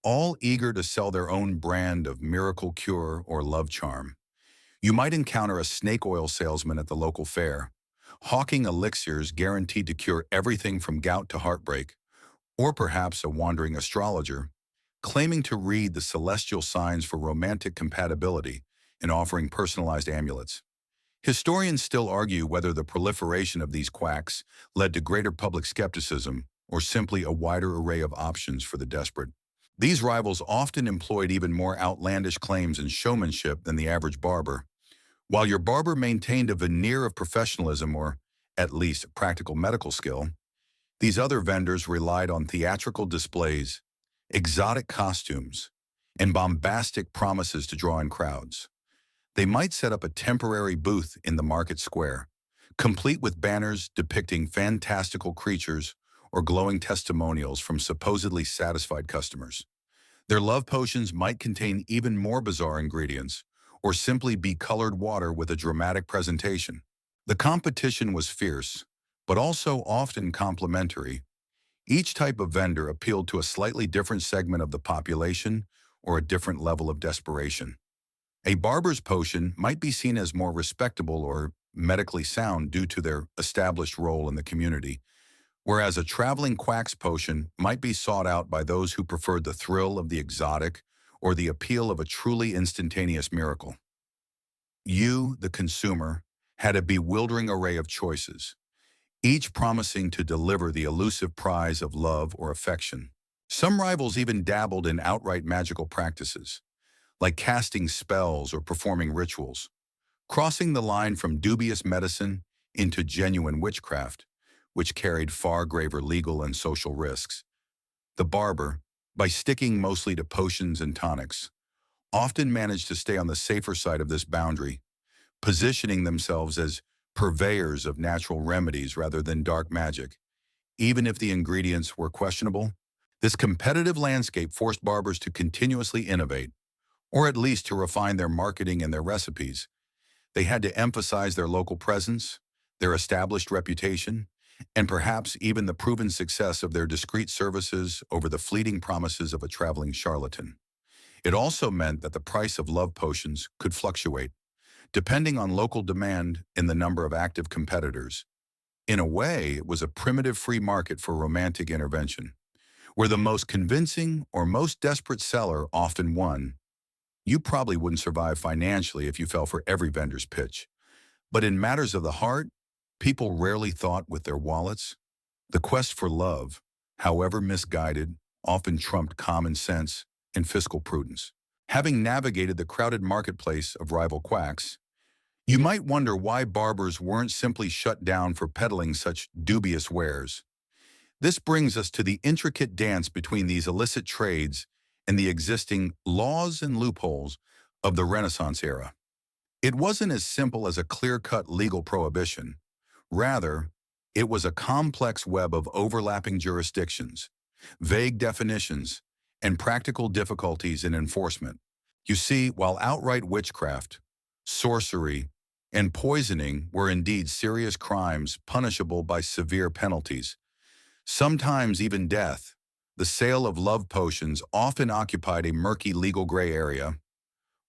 Speaker 1: all eager to sell their own brand of miracle cure or love charm. You might encounter a snake oil salesman at the local fair, hawking elixirs guaranteed to cure everything from gout to heartbreak, or perhaps a wandering astrologer, claiming to read the celestial signs for romantic compatibility and offering personalized amulets. Historians still argue whether the proliferation of these quacks led to greater public skepticism or simply a wider array of options for the desperate. These rivals often employed even more outlandish claims and showmanship than the average barber. While your barber maintained a veneer of professionalism or, at least, practical medical skill, these other vendors relied on theatrical displays, exotic costumes, and bombastic promises to draw in crowds. They might set up a temporary booth in the market square, complete with banners depicting fantastical creatures or glowing testimonials from supposedly satisfied customers. Their love potions might contain even more bizarre ingredients, or simply be colored water with a dramatic presentation. The competition was fierce, but also often complementary. Each type of vendor appealed to a slightly different segment of the population or a different level of desperation. A barber's potion might be seen as more respectable or medically sound due to their established role in the community, whereas a traveling quack's potion might be sought out by those who preferred the thrill of the exotic or the appeal of a truly instantaneous miracle. You, the consumer, had a bewildering array of choices, each promising to deliver the elusive prize of love or affection. Some rivals even dabbled in outright magical practices, like casting spells or performing rituals, crossing the line from dubious medicine into genuine witchcraft, which carried far graver legal and social risks. The barber, by sticking mostly to potions and tonics, often managed to stay on the safer side of this boundary, positioning themselves as purveyors of natural remedies rather than dark magic. Even if the ingredients were questionable, this competitive landscape forced barbers to continuously innovate, or at least to refine their marketing and their recipes. They had to emphasize their local presence, their established reputation, and perhaps even the proven success of their discreet services over the fleeting promises of a traveling charlatan. It also meant that the price of love potions could fluctuate, depending on local demand and the number of active competitors. In a way, it was a primitive free market for romantic intervention, where the most convincing or most desperate seller often won. You probably wouldn't survive financially if you fell for every vendor's pitch. But in matters of the heart, people rarely thought with their wallets. The quest for love, however misguided, often trumped common sense and fiscal prudence. Having navigated the crowded marketplace of rival quacks, you might wonder why barbers weren't simply shut down for peddling such dubious wares. This brings us to the intricate dance between these illicit trades and the existing laws and loopholes of the Renaissance era. It wasn't as simple as a clear-cut legal prohibition. Rather, it was a complex web of overlapping jurisdictions, vague definitions, and practical difficulties in enforcement. You see, while outright witchcraft, sorcery, and poisoning were indeed serious crimes punishable by severe penalties, sometimes even death, the sale of love potions often occupied a murky legal gray area.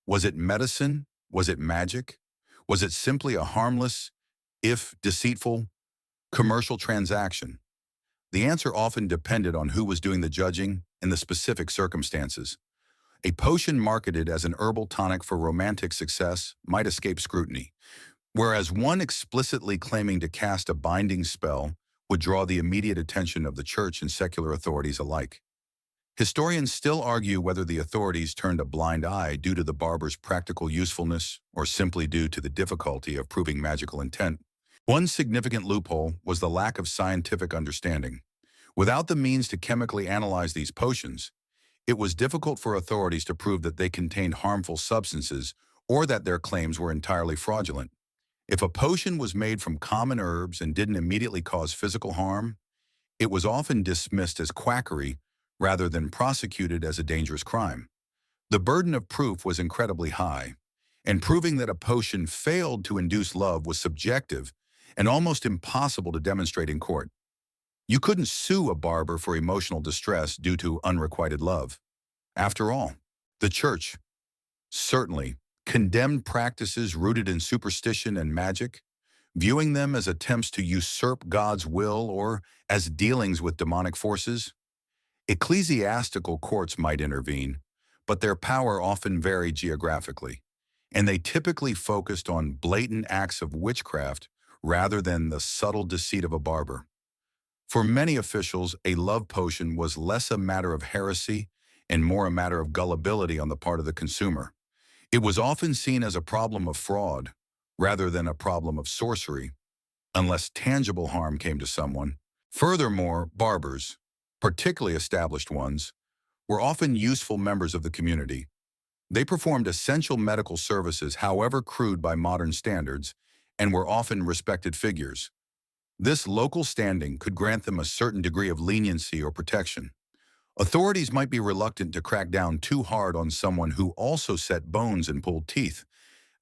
Speaker 1: Was it medicine? Was it magic? Was it simply a harmless, if deceitful, commercial transaction? The answer often depended on who was doing the judging and the specific circumstances. A potion marketed as an herbal tonic for romantic success might escape scrutiny, whereas one explicitly claiming to cast a binding spell would draw the immediate attention of the church and secular authorities alike. Historians still argue whether the authorities turned a blind eye due to the barber's practical usefulness or simply due to the difficulty of proving magical intent. One significant loophole was the lack of scientific understanding. Without the means to chemically analyze these potions, it was difficult for authorities to prove that they contained harmful substances or that their claims were entirely fraudulent. If a potion was made from common herbs and didn't immediately cause physical harm, it was often dismissed as quackery rather than prosecuted as a dangerous crime. The burden of proof was incredibly high, and proving that a potion failed to induce love was subjective and almost impossible to demonstrate in court. You couldn't sue a barber for emotional distress due to unrequited love. After all, the church, certainly, condemned practices rooted in superstition and magic, viewing them as attempts to usurp God's will or as dealings with demonic forces. Ecclesiastical courts might intervene, but their power often varied geographically. and they typically focused on blatant acts of witchcraft rather than the subtle deceit of a barber. For many officials, a love potion was less a matter of heresy and more a matter of gullibility on the part of the consumer. It was often seen as a problem of fraud rather than a problem of sorcery, unless tangible harm came to someone. Furthermore, barbers, particularly established ones, were often useful members of the community. They performed essential medical services, however crude by modern standards, and were often respected figures. This local standing could grant them a certain degree of leniency or protection. Authorities might be reluctant to crack down too hard on someone who also set bones and pulled teeth,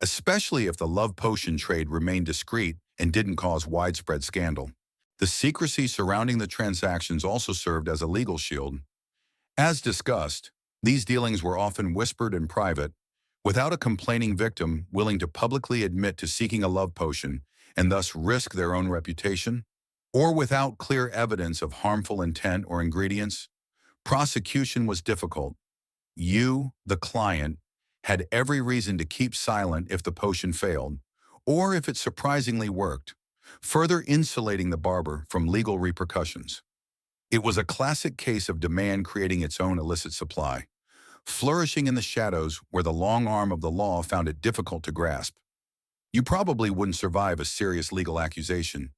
Speaker 1: especially if the love potion trade remained discreet and didn't cause widespread scandal. The secrecy surrounding the transactions also served as a legal shield. As discussed, these dealings were often whispered and private, without a complaining victim willing to publicly admit to seeking a love potion and thus risk their own reputation, or without clear evidence of harmful intent or ingredients. Prosecution was difficult. You, the client, had every reason to keep silent if the potion failed, or if it surprisingly worked, further insulating the barber from legal repercussions. It was a classic case of demand creating its own illicit supply, flourishing in the shadows where the long arm of the law found it difficult to grasp. You probably wouldn't survive a serious legal accusation,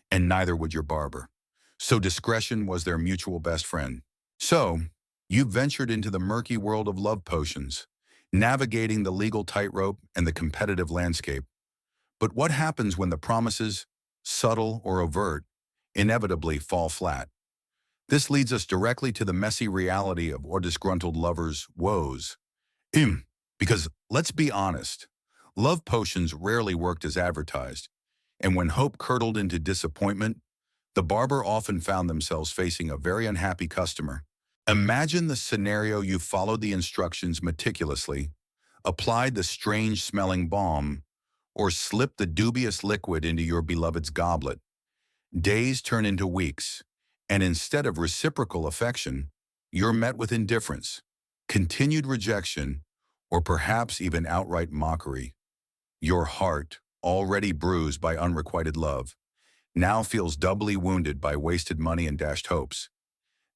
Speaker 1: and neither would your barber. So discretion was their mutual best friend. So, you ventured into the murky world of love potions, navigating the legal tightrope and the competitive landscape. But what happens when the promises, subtle or overt, inevitably fall flat? This leads us directly to the messy reality of disgruntled lovers' woes. Because, let's be honest, love potions rarely worked as advertised, and when hope curdled into disappointment, the barber often found themselves facing a very unhappy customer. Imagine the scenario: you followed the instructions meticulously, applied the strange-smelling balm, or slipped the dubious liquid into your beloved's goblet. Days turn into weeks, and instead of reciprocal affection, you're met with indifference, continued rejection, or perhaps even outright mockery. Your heart, already bruised by unrequited love, now feels doubly wounded by wasted money and dashed hopes.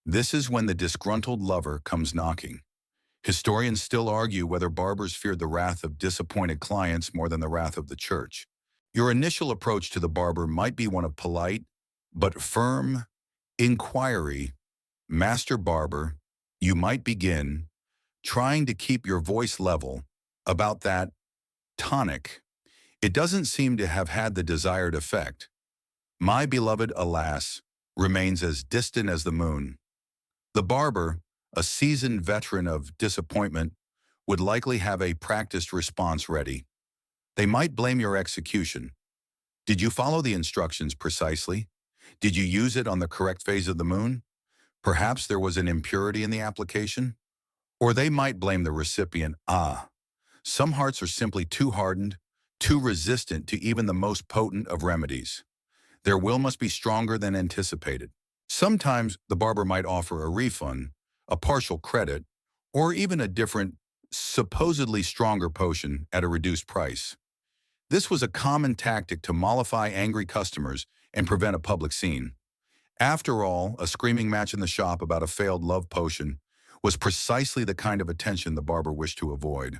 Speaker 1: This is when the disgruntled lover comes knocking. Historians still argue whether barbers feared the wrath of disappointed clients more than the wrath of the church. Your initial approach to the barber might be one of polite but firm inquiry. Master barber, you might begin, trying to keep your voice level. About that tonic, it doesn't seem to have had the desired effect. My beloved, alas, remains as distant as the moon. The barber, a seasoned veteran of disappointment, would likely have a practiced response ready. They might blame your execution. Did you follow the instructions precisely? Did you use it on the correct phase of the moon? Perhaps there was an impurity in the application? Or they might blame the recipient. Some hearts are simply too hardened, too resistant to even the most potent of remedies. Their will must be stronger than anticipated. Sometimes the barber might offer a refund, a partial credit, or even a different, supposedly stronger potion at a reduced price. This was a common tactic to mollify angry customers and prevent a public scene. After all, a screaming match in the shop about a failed love potion was precisely the kind of attention the barber wished to avoid.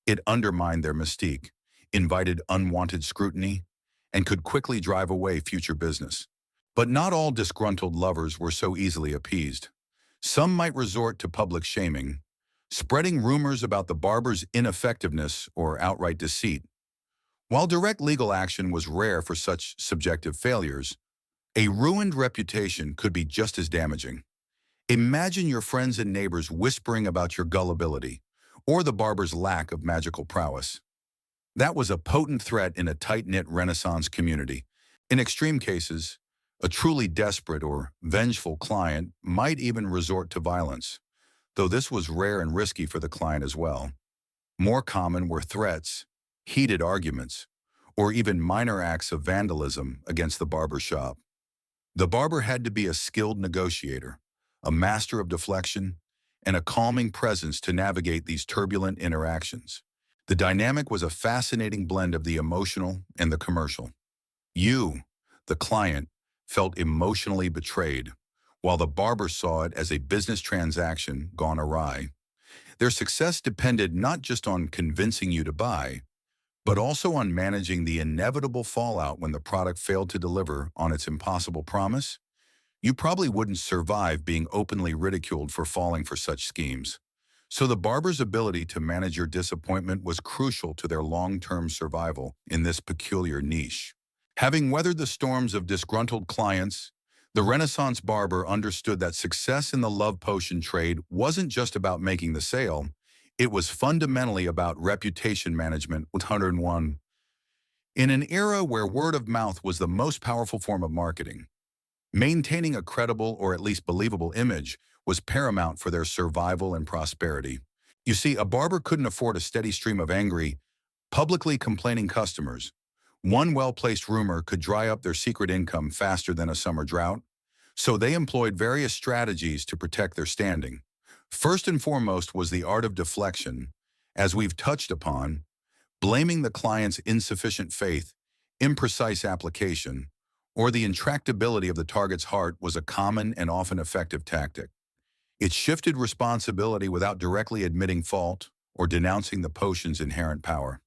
Speaker 1: It undermined their mystique, invited unwanted scrutiny, and could quickly drive away future business. But not all disgruntled lovers were so easily appeased. Some might resort to public shaming, spreading rumors about the barber's ineffectiveness or outright deceit. While direct legal action was rare for such subjective failures, a ruined reputation could be just as damaging. Imagine your friends and neighbors whispering about your gullibility or the barber's lack of magical prowess. That was a potent threat in a tight-knit Renaissance community. In extreme cases, a truly desperate or vengeful client might even resort to violence, though this was rare and risky for the client as well. More common were threats, heated arguments, or even minor acts of vandalism against the barber shop. The barber had to be a skilled negotiator, a master of deflection, and a calming presence to navigate these turbulent interactions. The dynamic was a fascinating blend of the emotional and the commercial. You, the client, felt emotionally betrayed, while the barber saw it as a business transaction gone awry. Their success depended not just on convincing you to buy, but also on managing the inevitable fallout when the product failed to deliver on its impossible promise. You probably wouldn't survive being openly ridiculed for falling for such schemes. So the barber's ability to manage your disappointment was crucial to their long-term survival in this peculiar niche. Having weathered the storms of disgruntled clients, the Renaissance barber understood that success in the love potion trade wasn't just about making the sale, it was fundamentally about reputation management with 101. In an era where word of mouth was the most powerful form of marketing, maintaining a credible or at least believable image was paramount for their survival and prosperity. You see, a barber couldn't afford a steady stream of angry, publicly complaining customers. One well-placed rumor could dry up their secret income faster than a summer drought, so they employed various strategies to protect their standing. First and foremost was the art of deflection, as we've touched upon. Blaming the client's insufficient faith, imprecise application, or the intractability of the target's heart was a common and often effective tactic. It shifted responsibility without directly admitting fault or denouncing the potion's inherent power.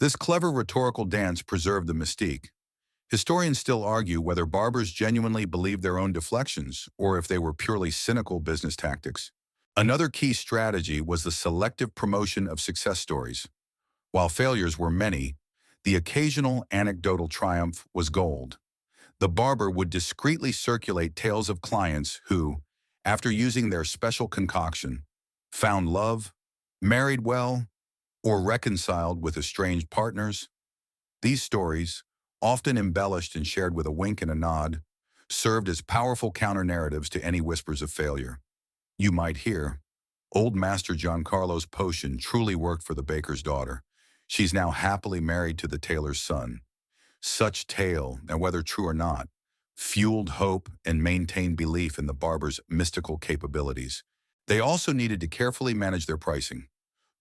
Speaker 1: This clever rhetorical dance preserved the mystique. Historians still argue whether barbers genuinely believed their own deflections or if they were purely cynical business tactics. Another key strategy was the selective promotion of success stories. While failures were many, the occasional anecdotal triumph was gold. The barber would discreetly circulate tales of clients who, after using their special concoction, found love, married well, or reconciled with estranged partners. These stories, often embellished and shared with a wink and a nod, served as powerful counter-narratives to any whispers of failure. You might hear, "Old Master Giancarlo's potion truly worked for the baker's daughter. She's now happily married to the tailor's son." Such tale, and whether true or not, fueled hope and maintained belief in the barber's mystical capabilities. They also needed to carefully manage their pricing.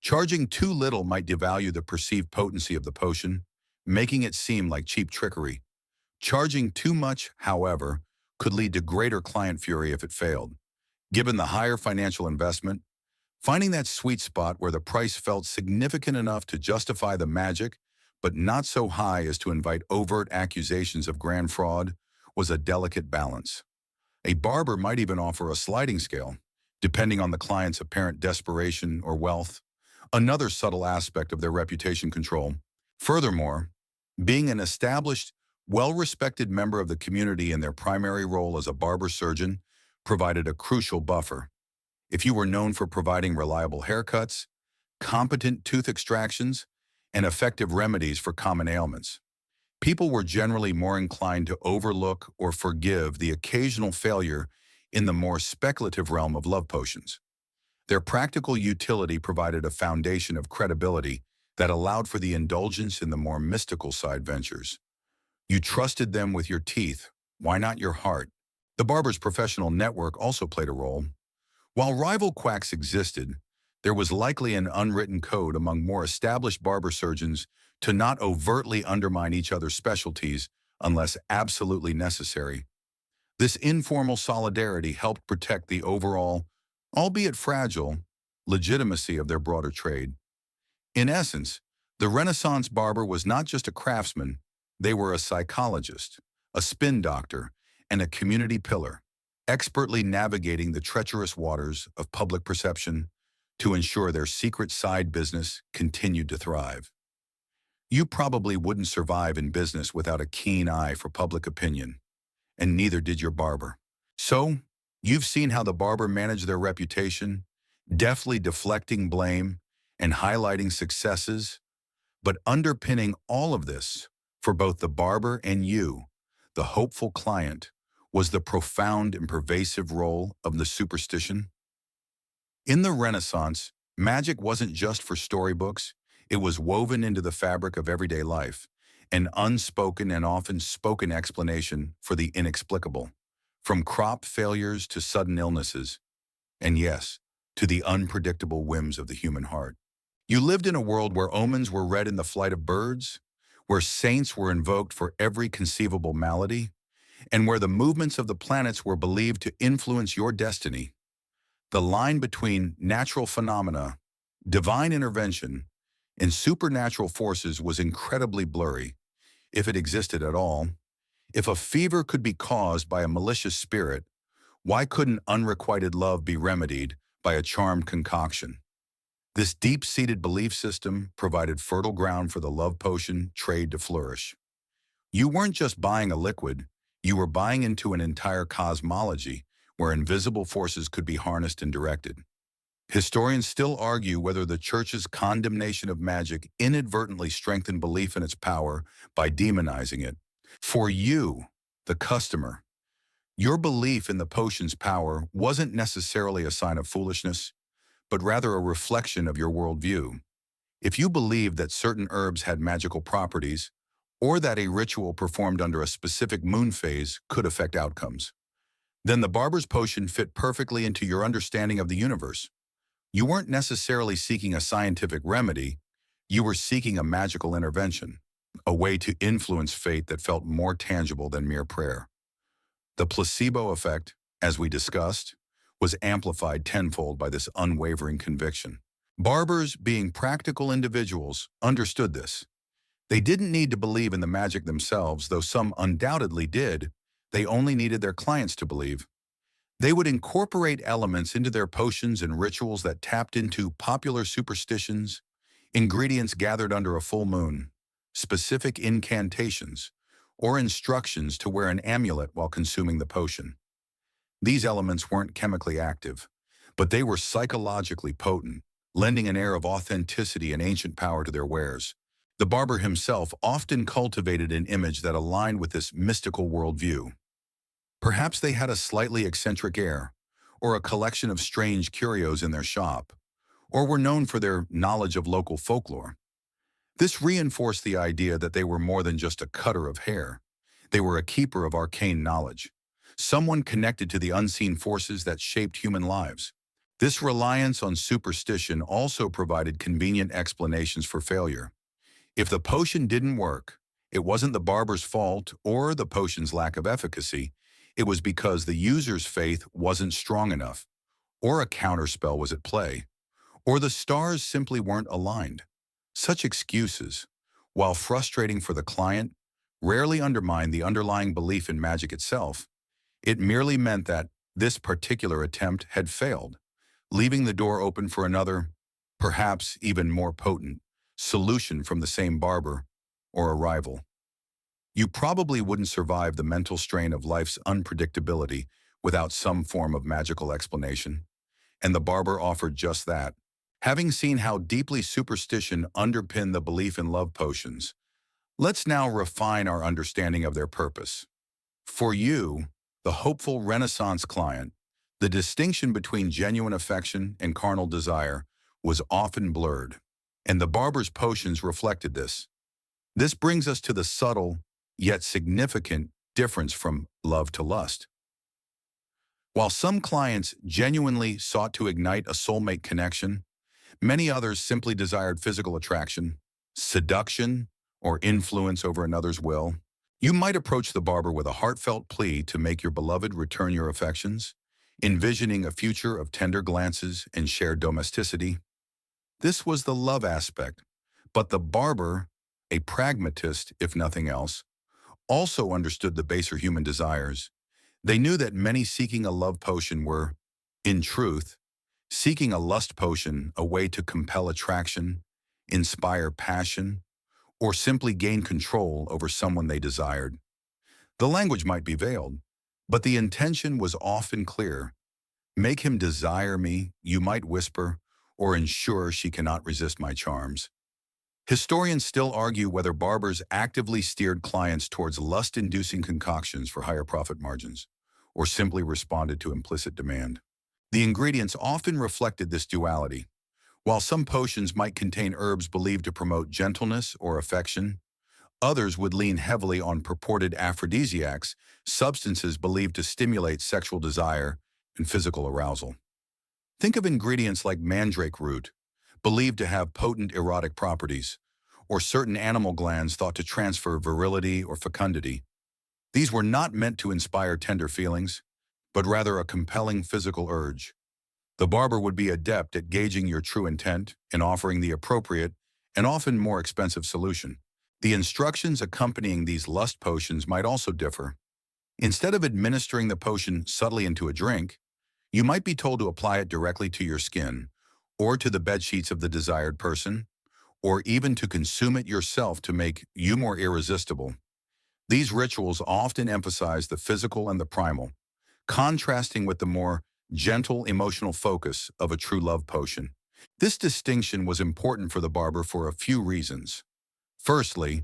Speaker 1: Charging too little might devalue the perceived potency of the potion, making it seem like cheap trickery. Charging too much, however, could lead to greater client fury if it failed. Given the higher financial investment, finding that sweet spot where the price felt significant enough to justify the magic, but not so high as to invite overt accusations of grand fraud, was a delicate balance. A barber might even offer a sliding scale, depending on the client's apparent desperation or wealth, another subtle aspect of their reputation control. Furthermore, being an established, well-respected member of the community in their primary role as a barber surgeon provided a crucial buffer. If you were known for providing reliable haircuts, competent tooth extractions, and effective remedies for common ailments, people were generally more inclined to overlook or forgive the occasional failure in the more speculative realm of love potions. Their practical utility provided a foundation of credibility that allowed for the indulgence in the more mystical side ventures. You trusted them with your teeth, why not your heart? The barber's professional network also played a role. While rival quacks existed, there was likely an unwritten code among more established barber surgeons to not overtly undermine each other's specialties unless absolutely necessary. This informal solidarity helped protect the overall, albeit fragile, legitimacy of their broader trade. In essence, the Renaissance barber was not just a craftsman, they were a psychologist, a spin doctor, and a community pillar, expertly navigating the treacherous waters of public perception to ensure their secret side business continued to thrive. You probably wouldn't survive in business without a keen eye for public opinion, and neither did your barber. So, you've seen how the barber managed their reputation, deftly deflecting blame and highlighting successes, but underpinning all of this, for both the barber and you, the hopeful client, was the profound and pervasive role of the superstition. In the Renaissance, magic wasn't just for storybooks, it was woven into the fabric of everyday life, an unspoken and often spoken explanation for the inexplicable, from crop failures to sudden illnesses, and yes, to the unpredictable whims of the human heart. You lived in a world where omens were read in the flight of birds, where saints were invoked for every conceivable malady, and where the movements of the planets were believed to influence your destiny. The line between natural phenomena, divine intervention, and supernatural forces was incredibly blurry, if it existed at all. If a fever could be caused by a malicious spirit, why couldn't unrequited love be remedied by a charmed concoction? This deep-seated belief system provided fertile ground for the love potion trade to flourish. You weren't just buying a liquid, you were buying into an entire cosmology where invisible forces could be harnessed and directed. Historians still argue whether the Church's condemnation of magic inadvertently strengthened belief in its power by demonizing it. For you, the customer, your belief in the potion's power wasn't necessarily a sign of foolishness, but rather a reflection of your worldview. If you believed that certain herbs had magical properties, or that a ritual performed under a specific moon phase could affect outcomes, then the barber's potion fit perfectly into your understanding of the universe. You weren't necessarily seeking a scientific remedy, you were seeking a magical intervention, a way to influence fate that felt more tangible than mere prayer. The placebo effect, as we discussed, was amplified tenfold by this unwavering conviction. Barbers, being practical individuals, understood this. They didn't need to believe in the magic themselves, though some undoubtedly did. They only needed their clients to believe. They would incorporate elements into their potions and rituals that tapped into popular superstitions, ingredients gathered under a full moon, specific incantations, or instructions to wear an amulet while consuming the potion. These elements weren't chemically active, but they were psychologically potent, lending an air of authenticity and ancient power to their wares. The barber himself often cultivated an image that aligned with this mystical worldview. Perhaps they had a slightly eccentric air, or a collection of strange curios in their shop, or were known for their knowledge of local folklore. This reinforced the idea that they were more than just a cutter of hair. They were a keeper of arcane knowledge, someone connected to the unseen forces that shaped human lives. This reliance on superstition also provided convenient explanations for failure. If the potion didn't work, it wasn't the barber's fault or the potion's lack of efficacy. It was because the user's faith wasn't strong enough, or a counterspell was at play, or the stars simply weren't aligned. Such excuses, while frustrating for the client, rarely undermined the underlying belief in magic itself. It merely meant that this particular attempt had failed, leaving the door open for another, perhaps even more potent, solution from the same barber or a rival. You probably wouldn't survive the mental strain of life's unpredictability without some form of magical explanation, and the barber offered just that. Having seen how deeply superstition underpinned the belief in love potions, let's now refine our understanding of their purpose. For you, the hopeful Renaissance client, the distinction between genuine affection and carnal desire was often blurred, and the barber's potions reflected this. This brings us to the subtle, yet significant, difference from love to lust. While some clients genuinely sought to ignite a soulmate connection, many others simply desired physical attraction, seduction, or influence over another's will. You might approach the barber with a heartfelt plea to make your beloved return your affections, envisioning a future of tender glances and shared domesticity. This was the love aspect, but the barber, a pragmatist if nothing else, also understood the baser human desires. They knew that many seeking a love potion were, in truth, seeking a lust potion, a way to compel attraction, inspire passion, or simply gain control over someone they desired. The language might be veiled, but the intention was often clear. Make him desire me, you might whisper, or ensure she cannot resist my charms. Historians still argue whether barbers actively steered clients towards lust-inducing concoctions for higher profit margins, or simply responded to implicit demand. The ingredients often reflected this duality. While some potions might contain herbs believed to promote gentleness or affection, others would lean heavily on purported aphrodisiacs, substances believed to stimulate sexual desire and physical arousal. Think of ingredients like mandrake root, believed to have potent erotic properties, or certain animal glands thought to transfer virility or fecundity. These were not meant to inspire tender feelings, but rather a compelling physical urge. The barber would be adept at gauging your true intent and offering the appropriate and often more expensive solution. The instructions accompanying these lust potions might also differ. Instead of administering the potion subtly into a drink, you might be told to apply it directly to your skin, or to the bedsheets of the desired person, or even to consume it yourself to make you more irresistible. These rituals often emphasize the physical and the primal, contrasting with the more gentle emotional focus of a true love potion. This distinction was important for the barber for a few reasons. Firstly,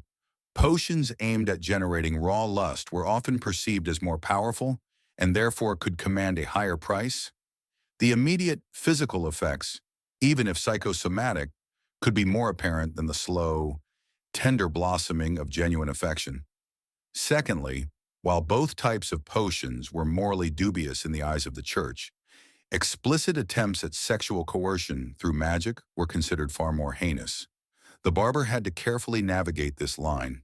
Speaker 1: potions aimed at generating raw lust were often perceived as more powerful and therefore could command a higher price. The immediate physical effects, even if psychosomatic, could be more apparent than the slow, tender blossoming of genuine affection. Secondly, while both types of potions were morally dubious in the eyes of the church, explicit attempts at sexual coercion through magic were considered far more heinous. The barber had to carefully navigate this line,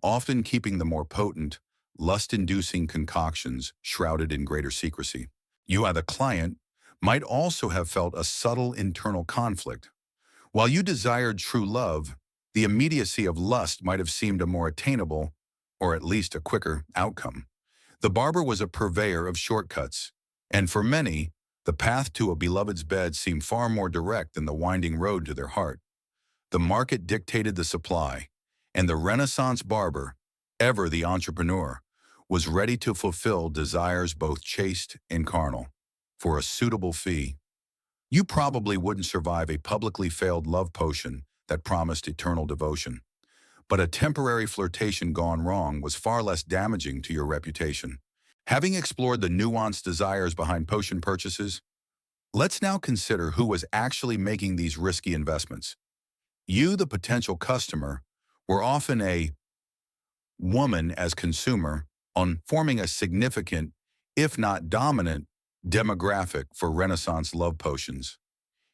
Speaker 1: often keeping the more potent, lust-inducing concoctions shrouded in greater secrecy. You, as a client, might also have felt a subtle internal conflict. While you desired true love, the immediacy of lust might have seemed a more attainable, or at least a quicker, outcome. The barber was a purveyor of shortcuts, and for many, the path to a beloved's bed seemed far more direct than the winding road to their heart. The market dictated the supply, and the Renaissance barber, ever the entrepreneur, was ready to fulfill desires both chaste and carnal, for a suitable fee. You probably wouldn't survive a publicly failed love potion that promised eternal devotion. But a temporary flirtation gone wrong was far less damaging to your reputation. Having explored the nuanced desires behind potion purchases, let's now consider who was actually making these risky investments. You, the potential customer, were often a woman as consumer on forming a significant, if not dominant, demographic for Renaissance love potions.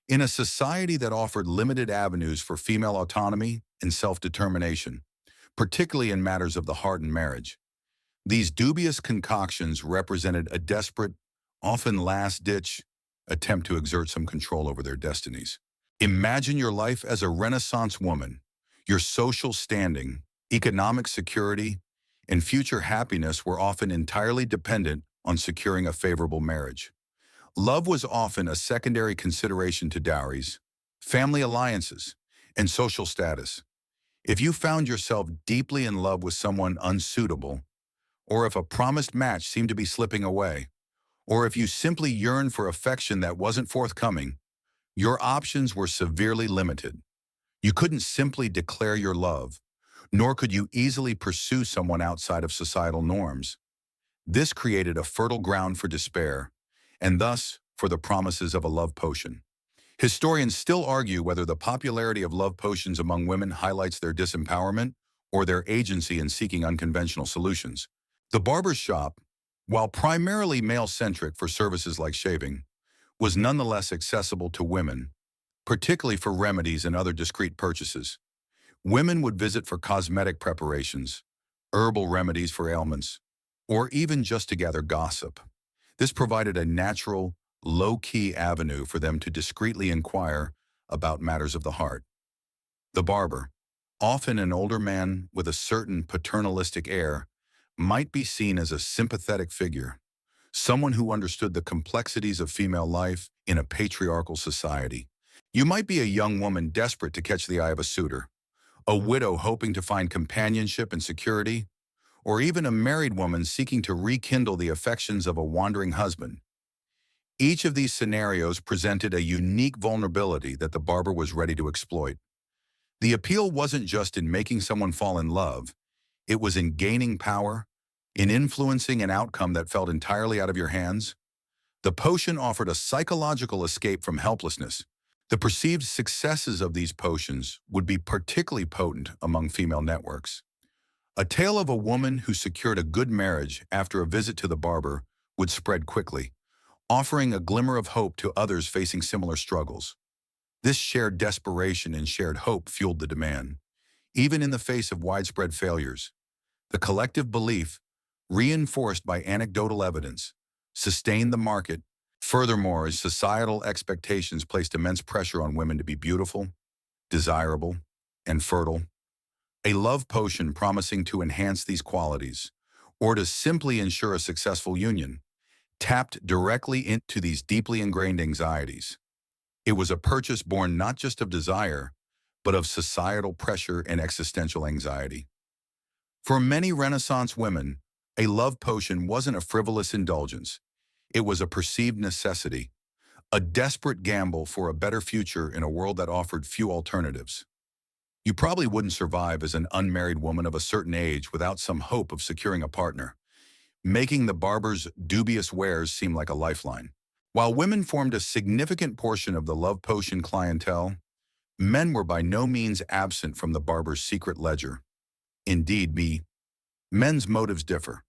Speaker 1: In a society that offered limited avenues for female autonomy and self-determination, particularly in matters of the heart and marriage, these dubious concoctions represented a desperate, often last-ditch, attempt to exert some control over their destinies. Imagine your life as a Renaissance woman. Your social standing, economic security, and future happiness were often entirely dependent on securing a favorable marriage. Love was often a secondary consideration to dowries, family alliances, and social status. If you found yourself deeply in love with someone unsuitable, or if a promised match seemed to be slipping away, or if you simply yearned for affection that wasn't forthcoming, your options were severely limited. You couldn't simply declare your love, nor could you easily pursue someone outside of societal norms. This created a fertile ground for despair, and thus for the promises of a love potion. Historians still argue whether the popularity of love potions among women highlights their disempowerment or their agency in seeking unconventional solutions. The barber shop, while primarily male-centric for services like shaving, was nonetheless accessible to women, particularly for remedies and other discreet purchases. Women would visit for cosmetic preparations, herbal remedies for ailments, or even just to gather gossip. This provided a natural, low-key avenue for them to discreetly inquire about matters of the heart. The barber, often an older man with a certain paternalistic air, might be seen as a sympathetic figure, someone who understood the complexities of female life in a patriarchal society. You might be a young woman desperate to catch the eye of a suitor, a widow hoping to find companionship and security, or even a married woman seeking to rekindle the affections of a wandering husband. Each of these scenarios presented a unique vulnerability that the barber was ready to exploit. The appeal wasn't just in making someone fall in love, it was in gaining power, in influencing an outcome that felt entirely out of your hands. The potion offered a psychological escape from helplessness. The perceived successes of these potions would be particularly potent among female networks. A tale of a woman who secured a good marriage after a visit to the barber would spread quickly, offering a glimmer of hope to others facing similar struggles. This shared desperation and shared hope fueled the demand. Even in the face of widespread failures, the collective belief, reinforced by anecdotal evidence, sustained the market. Furthermore, as societal expectations placed immense pressure on women to be beautiful, desirable, and fertile, a love potion promising to enhance these qualities, or to simply ensure a successful union, tapped directly into these deeply ingrained anxieties. It was a purchase born not just of desire, but of societal pressure and existential anxiety. For many Renaissance women, a love potion wasn't a frivolous indulgence. It was a perceived necessity, a desperate gamble for a better future in a world that offered few alternatives. You probably wouldn't survive as an unmarried woman of a certain age without some hope of securing a partner, making the barber's dubious wares seem like a lifeline. While women formed a significant portion of the love potion clientele, men were by no means absent from the barber's secret ledger. Indeed, men's motives differ.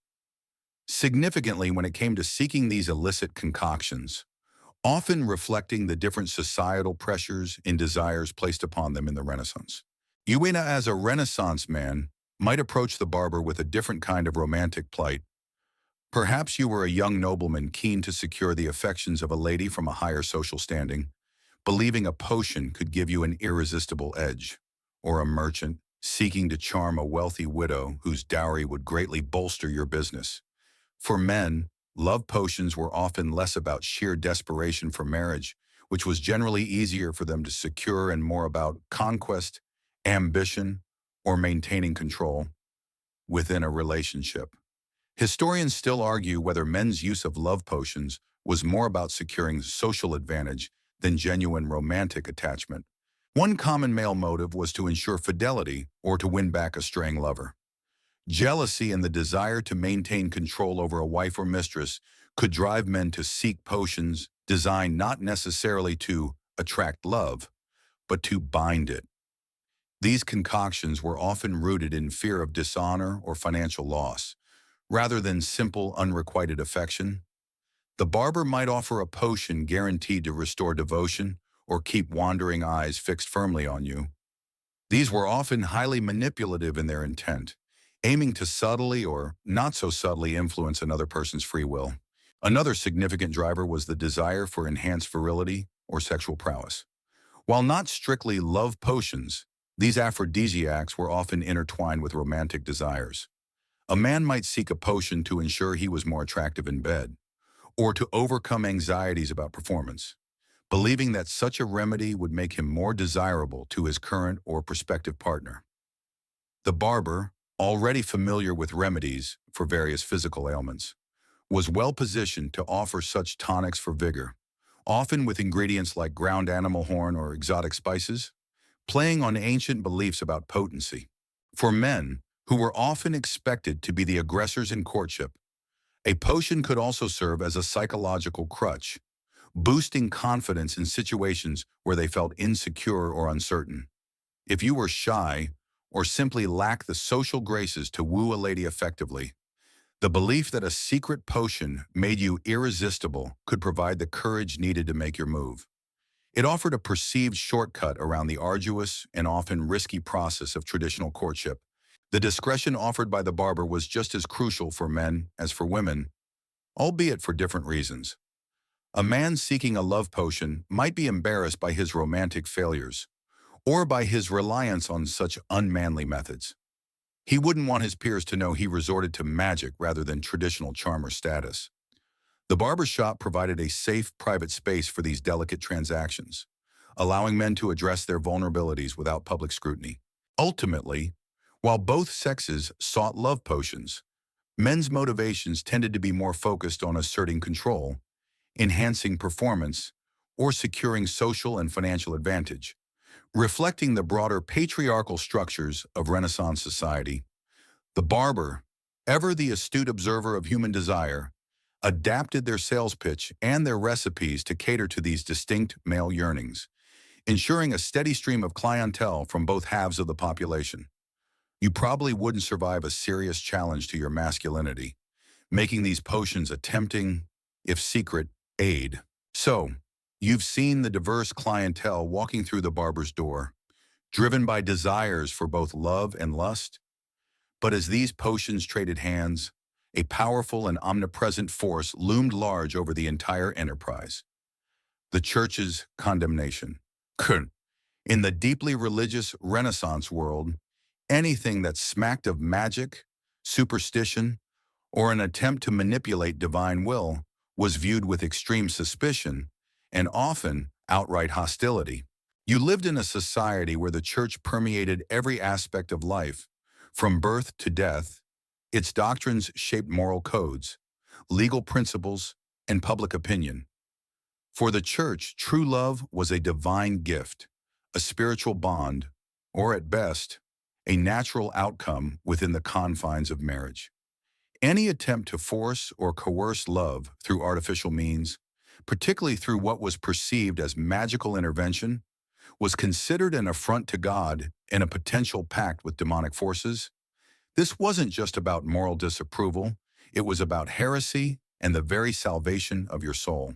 Speaker 1: Significantly when it came to seeking these illicit concoctions, often reflecting the different societal pressures and desires placed upon them in the Renaissance. Uena, as a Renaissance man, might approach the barber with a different kind of romantic plight. Perhaps you were a young nobleman keen to secure the affections of a lady from a higher social standing, believing a potion could give you an irresistible edge, or a merchant seeking to charm a wealthy widow whose dowry would greatly bolster your business. For men, love potions were often less about sheer desperation for marriage, which was generally easier for them to secure, and more about conquest, ambition, or maintaining control within a relationship. Historians still argue whether men's use of love potions was more about securing social advantage than genuine romantic attachment. One common male motive was to ensure fidelity or to win back a straying lover. Jealousy and the desire to maintain control over a wife or mistress could drive men to seek potions designed not necessarily to attract love, but to bind it. These concoctions were often rooted in fear of dishonor or financial loss, rather than simple, unrequited affection. The barber might offer a potion guaranteed to restore devotion or keep wandering eyes fixed firmly on you. These were often highly manipulative in their intent, aiming to subtly or not so subtly influence another person's free will. Another significant driver was the desire for enhanced virility or sexual prowess. While not strictly love potions, these aphrodisiacs were often intertwined with romantic desires. A man might seek a potion to ensure he was more attractive in bed, or to overcome anxieties about performance, believing that such a remedy would make him more desirable to his current or prospective partner. The barber, already familiar with remedies for various physical ailments, was well positioned to offer such tonics for vigor, often with ingredients like ground animal horn or exotic spices, playing on ancient beliefs about potency. For men, who were often expected to be the aggressors in courtship, a potion could also serve as a psychological crutch, boosting confidence in situations where they felt insecure or uncertain. If you were shy or simply lacked the social graces to woo a lady effectively, the belief that a secret potion made you irresistible could provide the courage needed to make your move. It offered a perceived shortcut around the arduous and often risky process of traditional courtship. The discretion offered by the barber was just as crucial for men as for women, albeit for different reasons. A man seeking a love potion might be embarrassed by his romantic failures, or by his reliance on such unmanly methods. He wouldn't want his peers to know he resorted to magic rather than traditional charm or status. The barbershop provided a safe, private space for these delicate transactions, allowing men to address their vulnerabilities without public scrutiny. Ultimately, while both sexes sought love potions, men's motivations tended to be more focused on asserting control, enhancing performance, or securing social and financial advantage. Reflecting the broader patriarchal structures of Renaissance society, the barber, ever the astute observer of human desire, adapted their sales pitch and their recipes to cater to these distinct male yearnings, ensuring a steady stream of clientele from both halves of the population. You probably wouldn't survive a serious challenge to your masculinity, making these potions a tempting, if secret, aid. So, You've seen the diverse clientele walking through the barber's door, driven by desires for both love and lust. But as these potions traded hands, a powerful and omnipresent force loomed large over the entire enterprise: the church's condemnation. In the deeply religious Renaissance world, anything that smacked of magic, superstition, or an attempt to manipulate divine will was viewed with extreme suspicion and often outright hostility. You lived in a society where the church permeated every aspect of life, from birth to death. Its doctrines shaped moral codes, legal principles, and public opinion. For the church, true love was a divine gift, a spiritual bond, or at best, a natural outcome within the confines of marriage. Any attempt to force or coerce love through artificial means, particularly through what was perceived as magical intervention, was considered an affront to God and a potential pact with demonic forces. This wasn't just about moral disapproval, it was about heresy and the very salvation of your soul.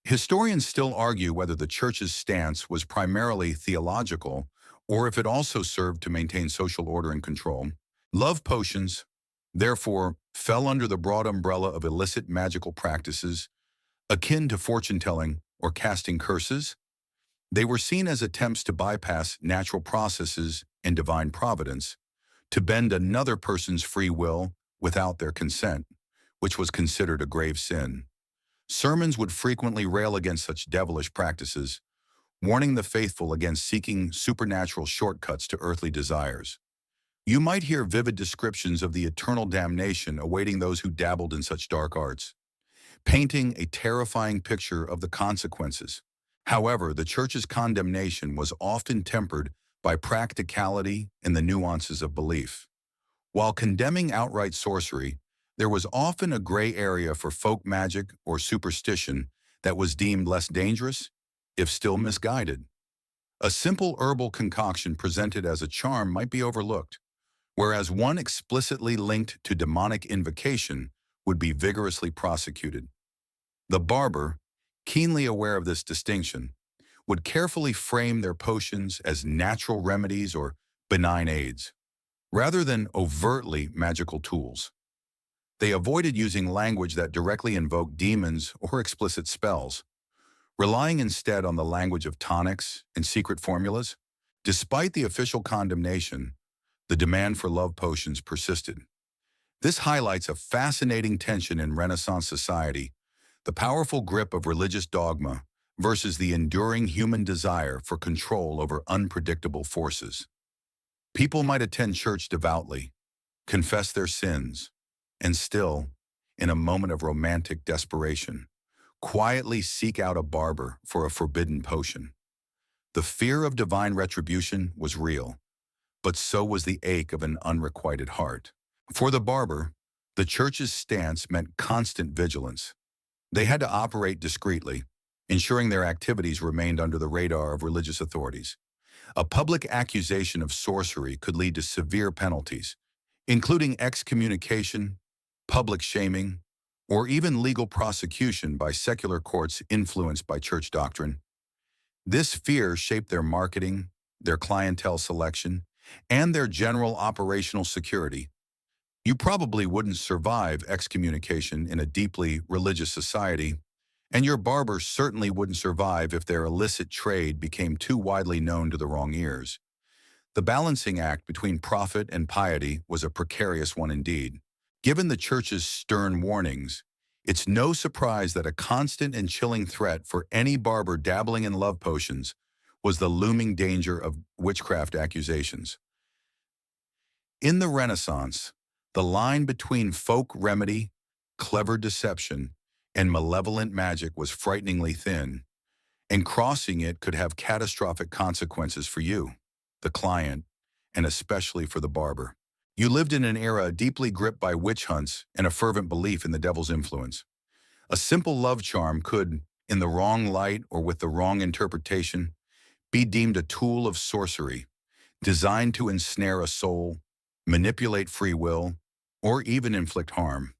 Speaker 1: Historians still argue whether the church's stance was primarily theological or if it also served to maintain social order and control. Love potions, therefore, fell under the broad umbrella of illicit magical practices, akin to fortune-telling or casting curses. They were seen as attempts to bypass natural processes and divine providence, to bend another person's free will without their consent, which was considered a grave sin. Sermons would frequently rail against such devilish practices, warning the faithful against seeking supernatural shortcuts to earthly desires. You might hear vivid descriptions of the eternal damnation awaiting those who dabbled in such dark arts, painting a terrifying picture of the consequences. However, the church's condemnation was often tempered by practicality and the nuances of belief. While condemning outright sorcery, there was often a gray area for folk magic or superstition that was deemed less dangerous, if still misguided. A simple herbal concoction presented as a charm might be overlooked, whereas one explicitly linked to demonic invocation would be vigorously prosecuted. The barber, keenly aware of this distinction, would carefully frame their potions as natural remedies or benign aids, rather than overtly magical tools. They avoided using language that directly invoked demons or explicit spells, relying instead on the language of tonics and secret formulas. Despite the official condemnation, the demand for love potions persisted. This highlights a fascinating tension in Renaissance society: the powerful grip of religious dogma versus the enduring human desire for control over unpredictable forces. People might attend church devoutly, confess their sins, and still, in a moment of romantic desperation, quietly seek out a barber for a forbidden potion. The fear of divine retribution was real, but so was the ache of an unrequited heart. For the barber, the church's stance meant constant vigilance. They had to operate discreetly, ensuring their activities remained under the radar of religious authorities. A public accusation of sorcery could lead to severe penalties, including excommunication, public shaming, or even legal prosecution by secular courts influenced by church doctrine. This fear shaped their marketing, their clientele selection, and their general operational security. You probably wouldn't survive excommunication in a deeply religious society, and your barber certainly wouldn't survive if their illicit trade became too widely known to the wrong ears. The balancing act between profit and piety was a precarious one indeed. Given the church's stern warnings, it's no surprise that a constant and chilling threat for any barber dabbling in love potions was the looming danger of witchcraft accusations. In the Renaissance, the line between folk remedy, clever deception, and malevolent magic was frighteningly thin, and crossing it could have catastrophic consequences for you, the client, and especially for the barber. You lived in an era deeply gripped by witch hunts and a fervent belief in the devil's influence. A simple love charm could, in the wrong light or with the wrong interpretation, be deemed a tool of sorcery, designed to ensnare a soul, manipulate free will, or even inflict harm.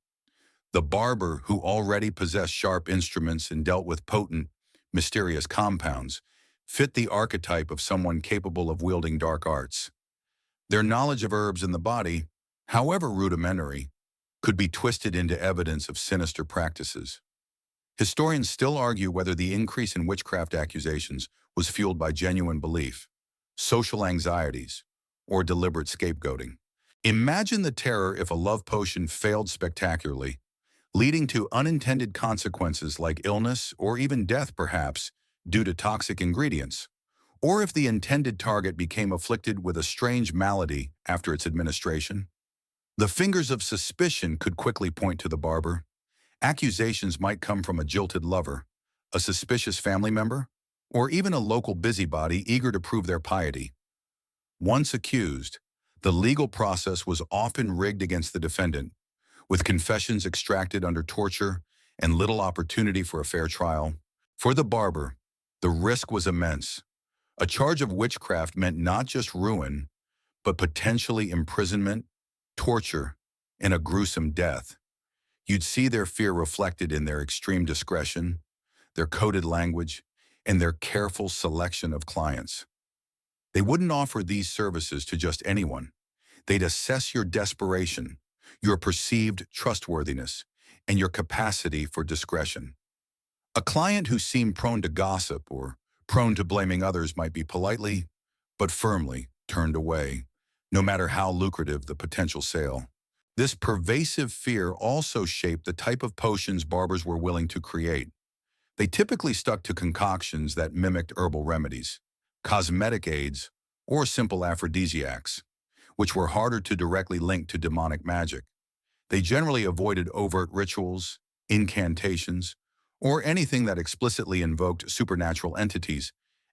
Speaker 1: The barber, who already possessed sharp instruments and dealt with potent, mysterious compounds, fit the archetype of someone capable of wielding dark arts. Their knowledge of herbs in the body, however rudimentary, could be twisted into evidence of sinister practices. Historians still argue whether the increase in witchcraft accusations was fueled by genuine belief, social anxieties, or deliberate scapegoating. Imagine the terror if a love potion failed spectacularly, leading to unintended consequences like illness or even death perhaps due to toxic ingredients, or if the intended target became afflicted with a strange malady after its administration. The fingers of suspicion could quickly point to the barber. Accusations might come from a jilted lover, a suspicious family member, or even a local busybody eager to prove their piety. Once accused, the legal process was often rigged against the defendant, with confessions extracted under torture and little opportunity for a fair trial. For the barber, the risk was immense. A charge of witchcraft meant not just ruin, but potentially imprisonment, torture, and a gruesome death. You'd see their fear reflected in their extreme discretion, their coded language, and their careful selection of clients. They wouldn't offer these services to just anyone. They'd assess your desperation, your perceived trustworthiness, and your capacity for discretion. A client who seemed prone to gossip or prone to blaming others might be politely, but firmly, turned away, no matter how lucrative the potential sale. This pervasive fear also shaped the type of potions barbers were willing to create. They typically stuck to concoctions that mimicked herbal remedies, cosmetic aids, or simple aphrodisiacs, which were harder to directly link to demonic magic. They generally avoided overt rituals, incantations, or anything that explicitly invoked supernatural entities,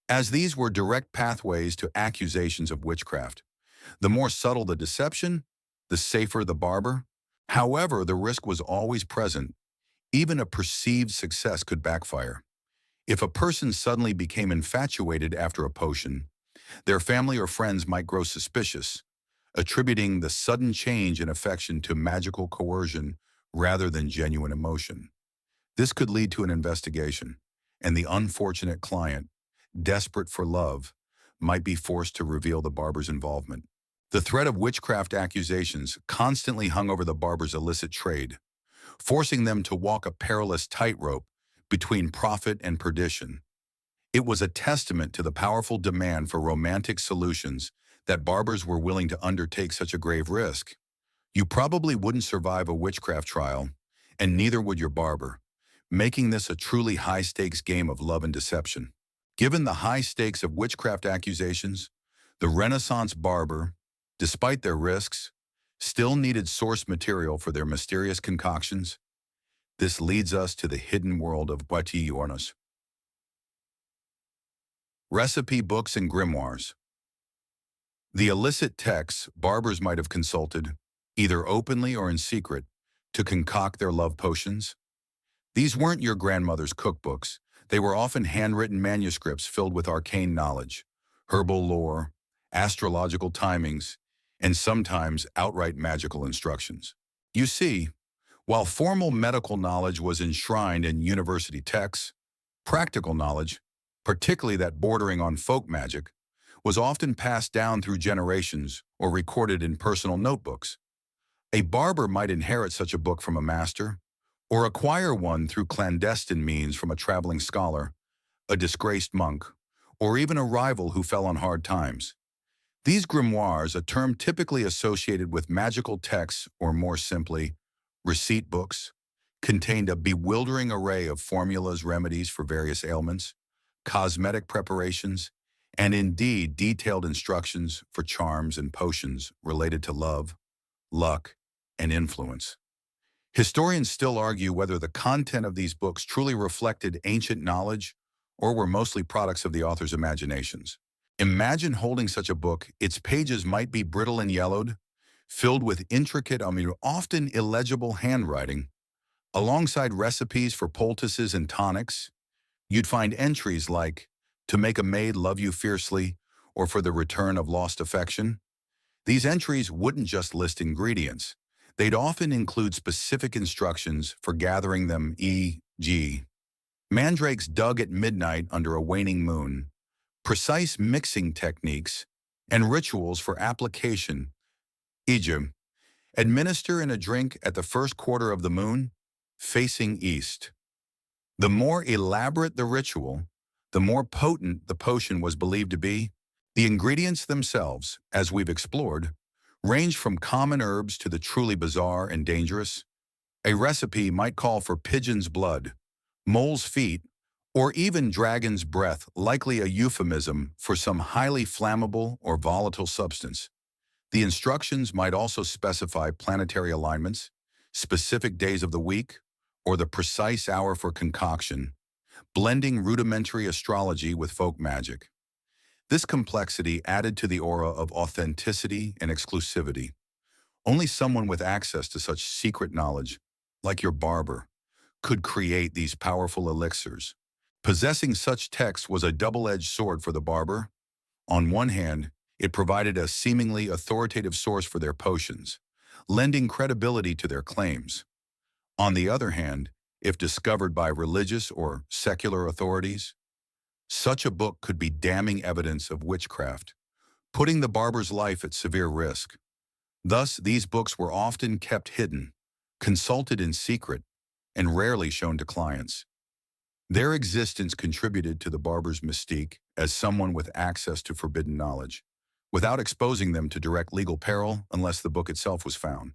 Speaker 1: as these were direct pathways to accusations of witchcraft. The more subtle the deception, the safer the barber. However, the risk was always present. Even a perceived success could backfire. If a person suddenly became infatuated after a potion, their family or friends might grow suspicious, attributing the sudden change in affection to magical coercion rather than genuine emotion. This could lead to an investigation, and the unfortunate client, desperate for love, might be forced to reveal the barber's involvement. The threat of witchcraft accusations constantly hung over the barber's illicit trade, forcing them to walk a perilous tightrope between profit and perdition. It was a testament to the powerful demand for romantic solutions that barbers were willing to undertake such a grave risk. You probably wouldn't survive a witchcraft trial, and neither would your barber, making this a truly high-stakes game of love and deception. Given the high stakes of witchcraft accusations, the Renaissance barber, despite their risks, still needed source material for their mysterious concoctions. This leads us to the hidden world of boutillones. Recipe books and grimoires. The illicit texts barbers might have consulted, either openly or in secret, to concoct their love potions. These weren't your grandmother's cookbooks. They were often handwritten manuscripts filled with arcane knowledge, herbal lore, astrological timings, and sometimes outright magical instructions. You see, while formal medical knowledge was enshrined in university texts, practical knowledge, particularly that bordering on folk magic, was often passed down through generations or recorded in personal notebooks. A barber might inherit such a book from a master, or acquire one through clandestine means from a traveling scholar, a disgraced monk, or even a rival who fell on hard times. These grimoires, a term typically associated with magical texts or more simply, receipt books, contained a bewildering array of formulas, remedies for various ailments, cosmetic preparations, and indeed detailed instructions for charms and potions related to love, luck, and influence. Historians still argue whether the content of these books truly reflected ancient knowledge or were mostly products of the author's imaginations. Imagine holding such a book. Its pages might be brittle and yellowed, filled with intricate, often illegible handwriting. Alongside recipes for poultices and tonics, you'd find entries like, "To make a maid love you fiercely," or "For the return of lost affection." These entries wouldn't just list ingredients. They'd often include specific instructions for gathering them, e.g., mandrakes dug at midnight under a waning moon, precise mixing techniques, and rituals for application, e.g., administer in a drink at the first quarter of the moon, facing east. The more elaborate the ritual, the more potent the potion was believed to be. The ingredients themselves, as we've explored, range from common herbs to the truly bizarre and dangerous. A recipe might call for pigeon's blood, mole's feet, or even dragon's breath, likely a euphemism for some highly flammable or volatile substance. The instructions might also specify planetary alignments, specific days of the week, or the precise hour for concoction, blending rudimentary astrology with folk magic. This complexity added to the aura of authenticity and exclusivity. Only someone with access to such secret knowledge, like your barber, could create these powerful elixirs. Possessing such texts was a double-edged sword for the barber. On one hand, it provided a seemingly authoritative source for their potions, lending credibility to their claims. On the other hand, if discovered by religious or secular authorities, such a book could be damning evidence of witchcraft, putting the barber's life at severe risk. Thus, these books were often kept hidden, consulted in secret, and rarely shown to clients. Their existence contributed to the barber's mystique as someone with access to forbidden knowledge, without exposing them to direct legal peril unless the book itself was found.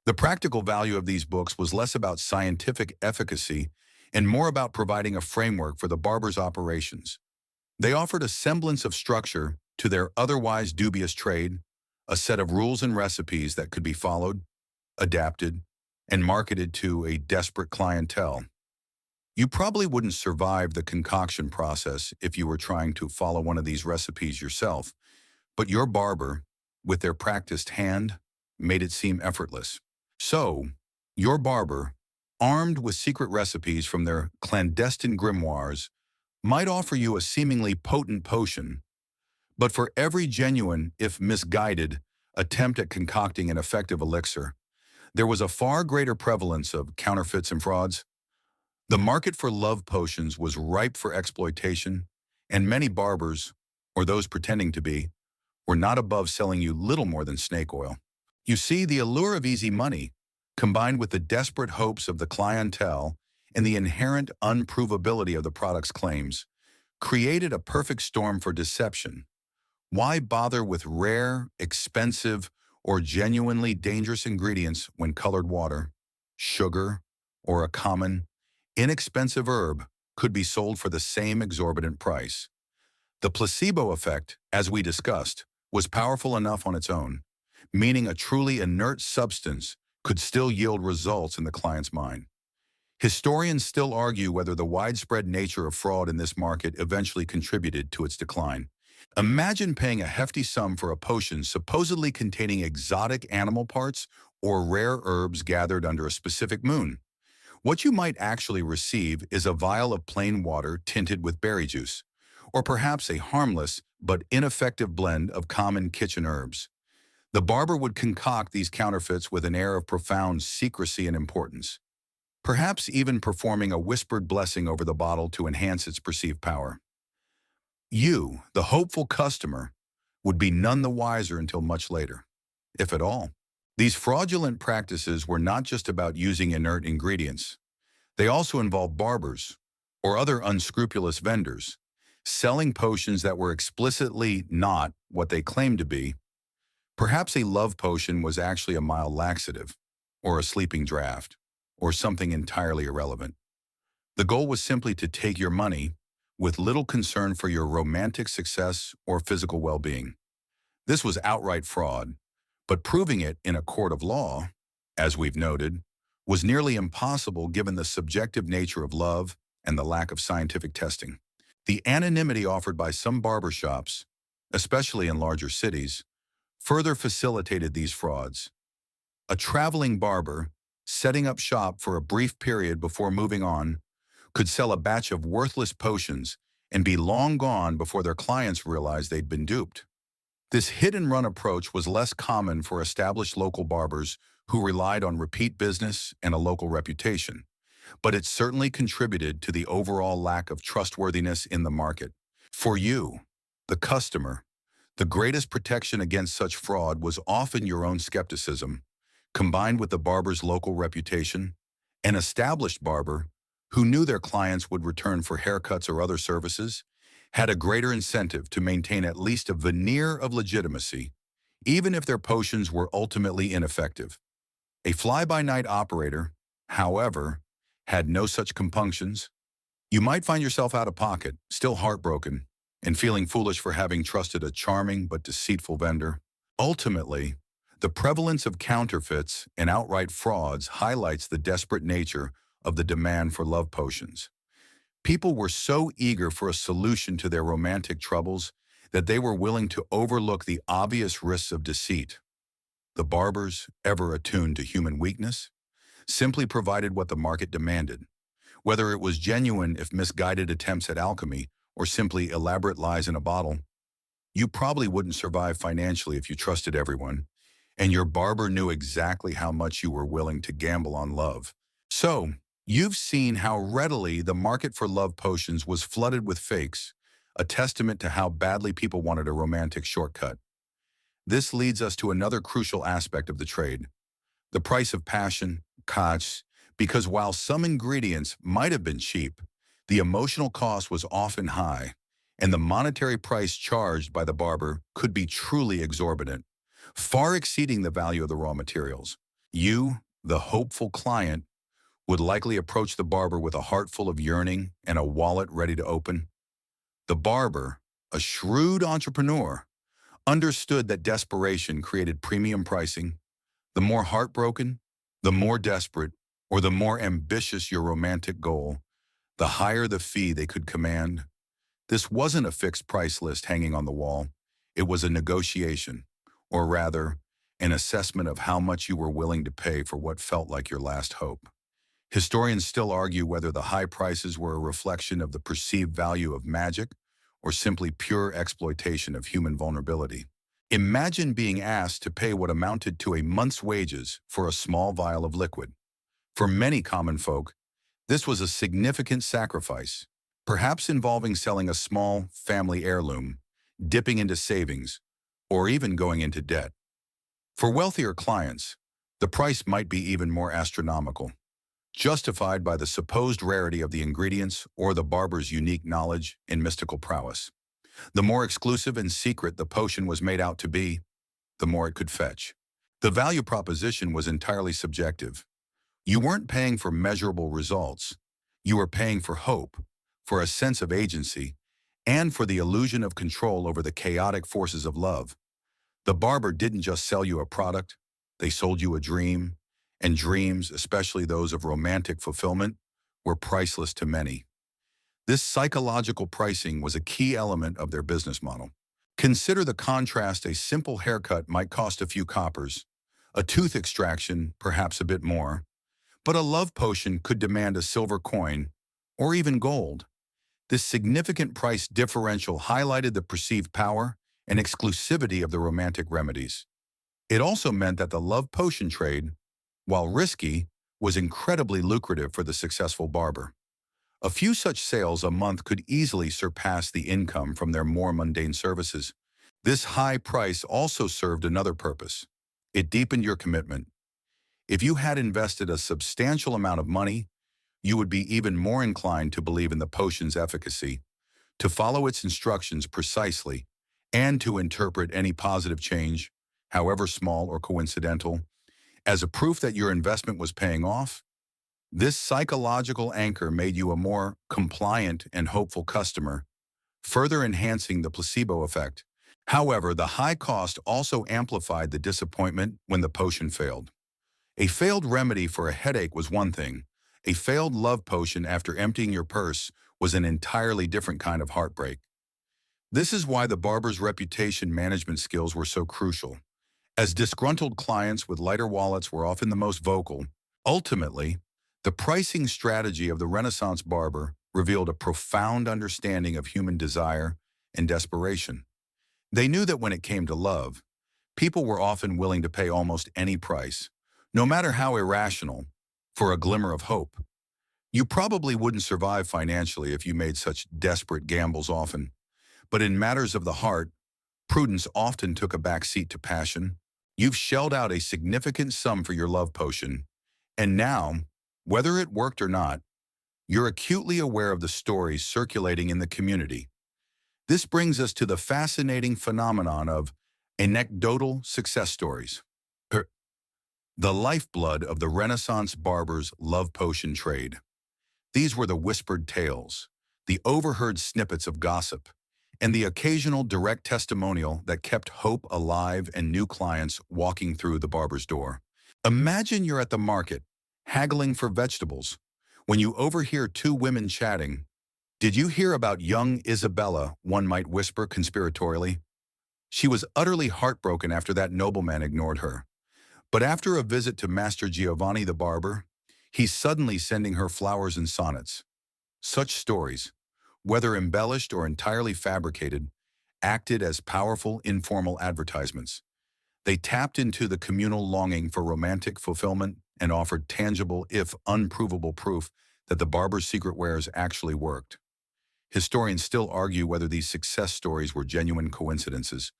Speaker 1: The practical value of these books was less about scientific efficacy and more about providing a framework for the barber's operations. They offered a semblance of structure to their otherwise dubious trade, a set of rules and recipes that could be followed, adapted, and marketed to a desperate clientele. You probably wouldn't survive the concoction process if you were trying to follow one of these recipes yourself, but your barber, with their practiced hand, made it seem effortless. So, your barber, armed with secret recipes from their clandestine grimoires, might offer you a seemingly potent potion, but for every genuine, if misguided, attempt at concocting an effective elixir, there was a far greater prevalence of counterfeits and frauds. The market for love potions was ripe for exploitation, and many barbers, or those pretending to be, were not above selling you little more than snake oil. You see, the allure of easy money, combined with the desperate hopes of the clientele and the inherent unprovability of the product's claims, created a perfect storm for deception. Why bother with rare, expensive, or genuinely dangerous ingredients when colored water, sugar, or a common, inexpensive herb could be sold for the same exorbitant price? The placebo effect, as we discussed, was powerful enough on its own, meaning a truly inert substance could still yield results in the client's mind. Historians still argue whether the widespread nature of fraud in this market eventually contributed to its decline. Imagine paying a hefty sum for a potion supposedly containing exotic animal parts or rare herbs gathered under a specific moon. What you might actually receive is a vial of plain water tinted with berry juice, or perhaps a harmless but ineffective blend of common kitchen herbs. The barber would concoct these counterfeits with an air of profound secrecy and importance, perhaps even performing a whispered blessing over the bottle to enhance its perceived power. You, the hopeful customer, would be none the wiser until much later, if at all. These fraudulent practices were not just about using inert ingredients. They also involved barbers, or other unscrupulous vendors, selling potions that were explicitly not what they claimed to be. Perhaps a love potion was actually a mild laxative, or a sleeping draft, or something entirely irrelevant. The goal was simply to take your money, with little concern for your romantic success or physical well-being. This was outright fraud, but proving it in a court of law, as we've noted, was nearly impossible given the subjective nature of love and the lack of scientific testing. The anonymity offered by some barbershops, especially in larger cities, further facilitated these frauds. A traveling barber, setting up shop for a brief period before moving on, could sell a batch of worthless potions and be long gone before their clients realized they'd been duped. This hit-and-run approach was less common for established local barbers who relied on repeat business and a local reputation. but it certainly contributed to the overall lack of trustworthiness in the market. For you, the customer, the greatest protection against such fraud was often your own skepticism, combined with the barber's local reputation. An established barber, who knew their clients would return for haircuts or other services, had a greater incentive to maintain at least a veneer of legitimacy, even if their potions were ultimately ineffective. A fly-by-night operator, however, had no such compunctions. You might find yourself out of pocket, still heartbroken, and feeling foolish for having trusted a charming but deceitful vendor. Ultimately, the prevalence of counterfeits and outright frauds highlights the desperate nature of the demand for love potions. People were so eager for a solution to their romantic troubles that they were willing to overlook the obvious risks of deceit. The barbers, ever attuned to human weakness, simply provided what the market demanded. Whether it was genuine if misguided attempts at alchemy or simply elaborate lies in a bottle, you probably wouldn't survive financially if you trusted everyone, and your barber knew exactly how much you were willing to gamble on love. So, you've seen how readily the market for love potions was flooded with fakes, a testament to how badly people wanted a romantic shortcut. This leads us to another crucial aspect of the trade: the price of passion, costs, because while some ingredients might have been cheap, the emotional cost was often high, and the monetary price charged by the barber could be truly exorbitant, far exceeding the value of the raw materials. You, the hopeful client, would likely approach the barber with a heart full of yearning and a wallet ready to open. The barber, a shrewd entrepreneur, understood that desperation created premium pricing. The more heartbroken, the more desperate, or the more ambitious your romantic goal, the higher the fee they could command. This wasn't a fixed price list hanging on the wall. It was a negotiation, or rather, an assessment of how much you were willing to pay for what felt like your last hope. Historians still argue whether the high prices were a reflection of the perceived value of magic or simply pure exploitation of human vulnerability. Imagine being asked to pay what amounted to a month's wages for a small vial of liquid. For many common folk, this was a significant sacrifice, perhaps involving selling a small family heirloom, dipping into savings, or even going into debt. For wealthier clients, the price might be even more astronomical, justified by the supposed rarity of the ingredients or the barber's unique knowledge and mystical prowess. The more exclusive and secret the potion was made out to be, the more it could fetch. The value proposition was entirely subjective. You weren't paying for measurable results. You were paying for hope, for a sense of agency, and for the illusion of control over the chaotic forces of love. The barber didn't just sell you a product, they sold you a dream, and dreams, especially those of romantic fulfillment, were priceless to many. This psychological pricing was a key element of their business model. Consider the contrast: a simple haircut might cost a few coppers, a tooth extraction perhaps a bit more, but a love potion could demand a silver coin, or even gold. This significant price differential highlighted the perceived power and exclusivity of the romantic remedies. It also meant that the love potion trade, while risky, was incredibly lucrative for the successful barber. A few such sales a month could easily surpass the income from their more mundane services. This high price also served another purpose. It deepened your commitment. If you had invested a substantial amount of money, you would be even more inclined to believe in the potion's efficacy, to follow its instructions precisely, and to interpret any positive change, however small or coincidental, as a proof that your investment was paying off. This psychological anchor made you a more compliant and hopeful customer, further enhancing the placebo effect. However, the high cost also amplified the disappointment when the potion failed. A failed remedy for a headache was one thing. A failed love potion after emptying your purse was an entirely different kind of heartbreak. This is why the barber's reputation management skills were so crucial. As disgruntled clients with lighter wallets were often the most vocal, ultimately, the pricing strategy of the Renaissance barber revealed a profound understanding of human desire and desperation. They knew that when it came to love, people were often willing to pay almost any price, no matter how irrational, for a glimmer of hope. You probably wouldn't survive financially if you made such desperate gambles often, but in matters of the heart, prudence often took a back seat to passion. You've shelled out a significant sum for your love potion, and now, whether it worked or not, you're acutely aware of the stories circulating in the community. This brings us to the fascinating phenomenon of anecdotal success stories. Er, The lifeblood of the Renaissance barber's love potion trade. These were the whispered tales, the overheard snippets of gossip, and the occasional direct testimonial that kept hope alive and new clients walking through the barber's door. Imagine you're at the market, haggling for vegetables, when you overhear two women chatting. "Did you hear about young Isabella?" one might whisper conspiratorially. "She was utterly heartbroken after that nobleman ignored her. But after a visit to Master Giovanni the barber, he's suddenly sending her flowers and sonnets." Such stories, whether embellished or entirely fabricated, acted as powerful informal advertisements. They tapped into the communal longing for romantic fulfillment and offered tangible, if unprovable, proof that the barber's secret wares actually worked. Historians still argue whether these success stories were genuine coincidences,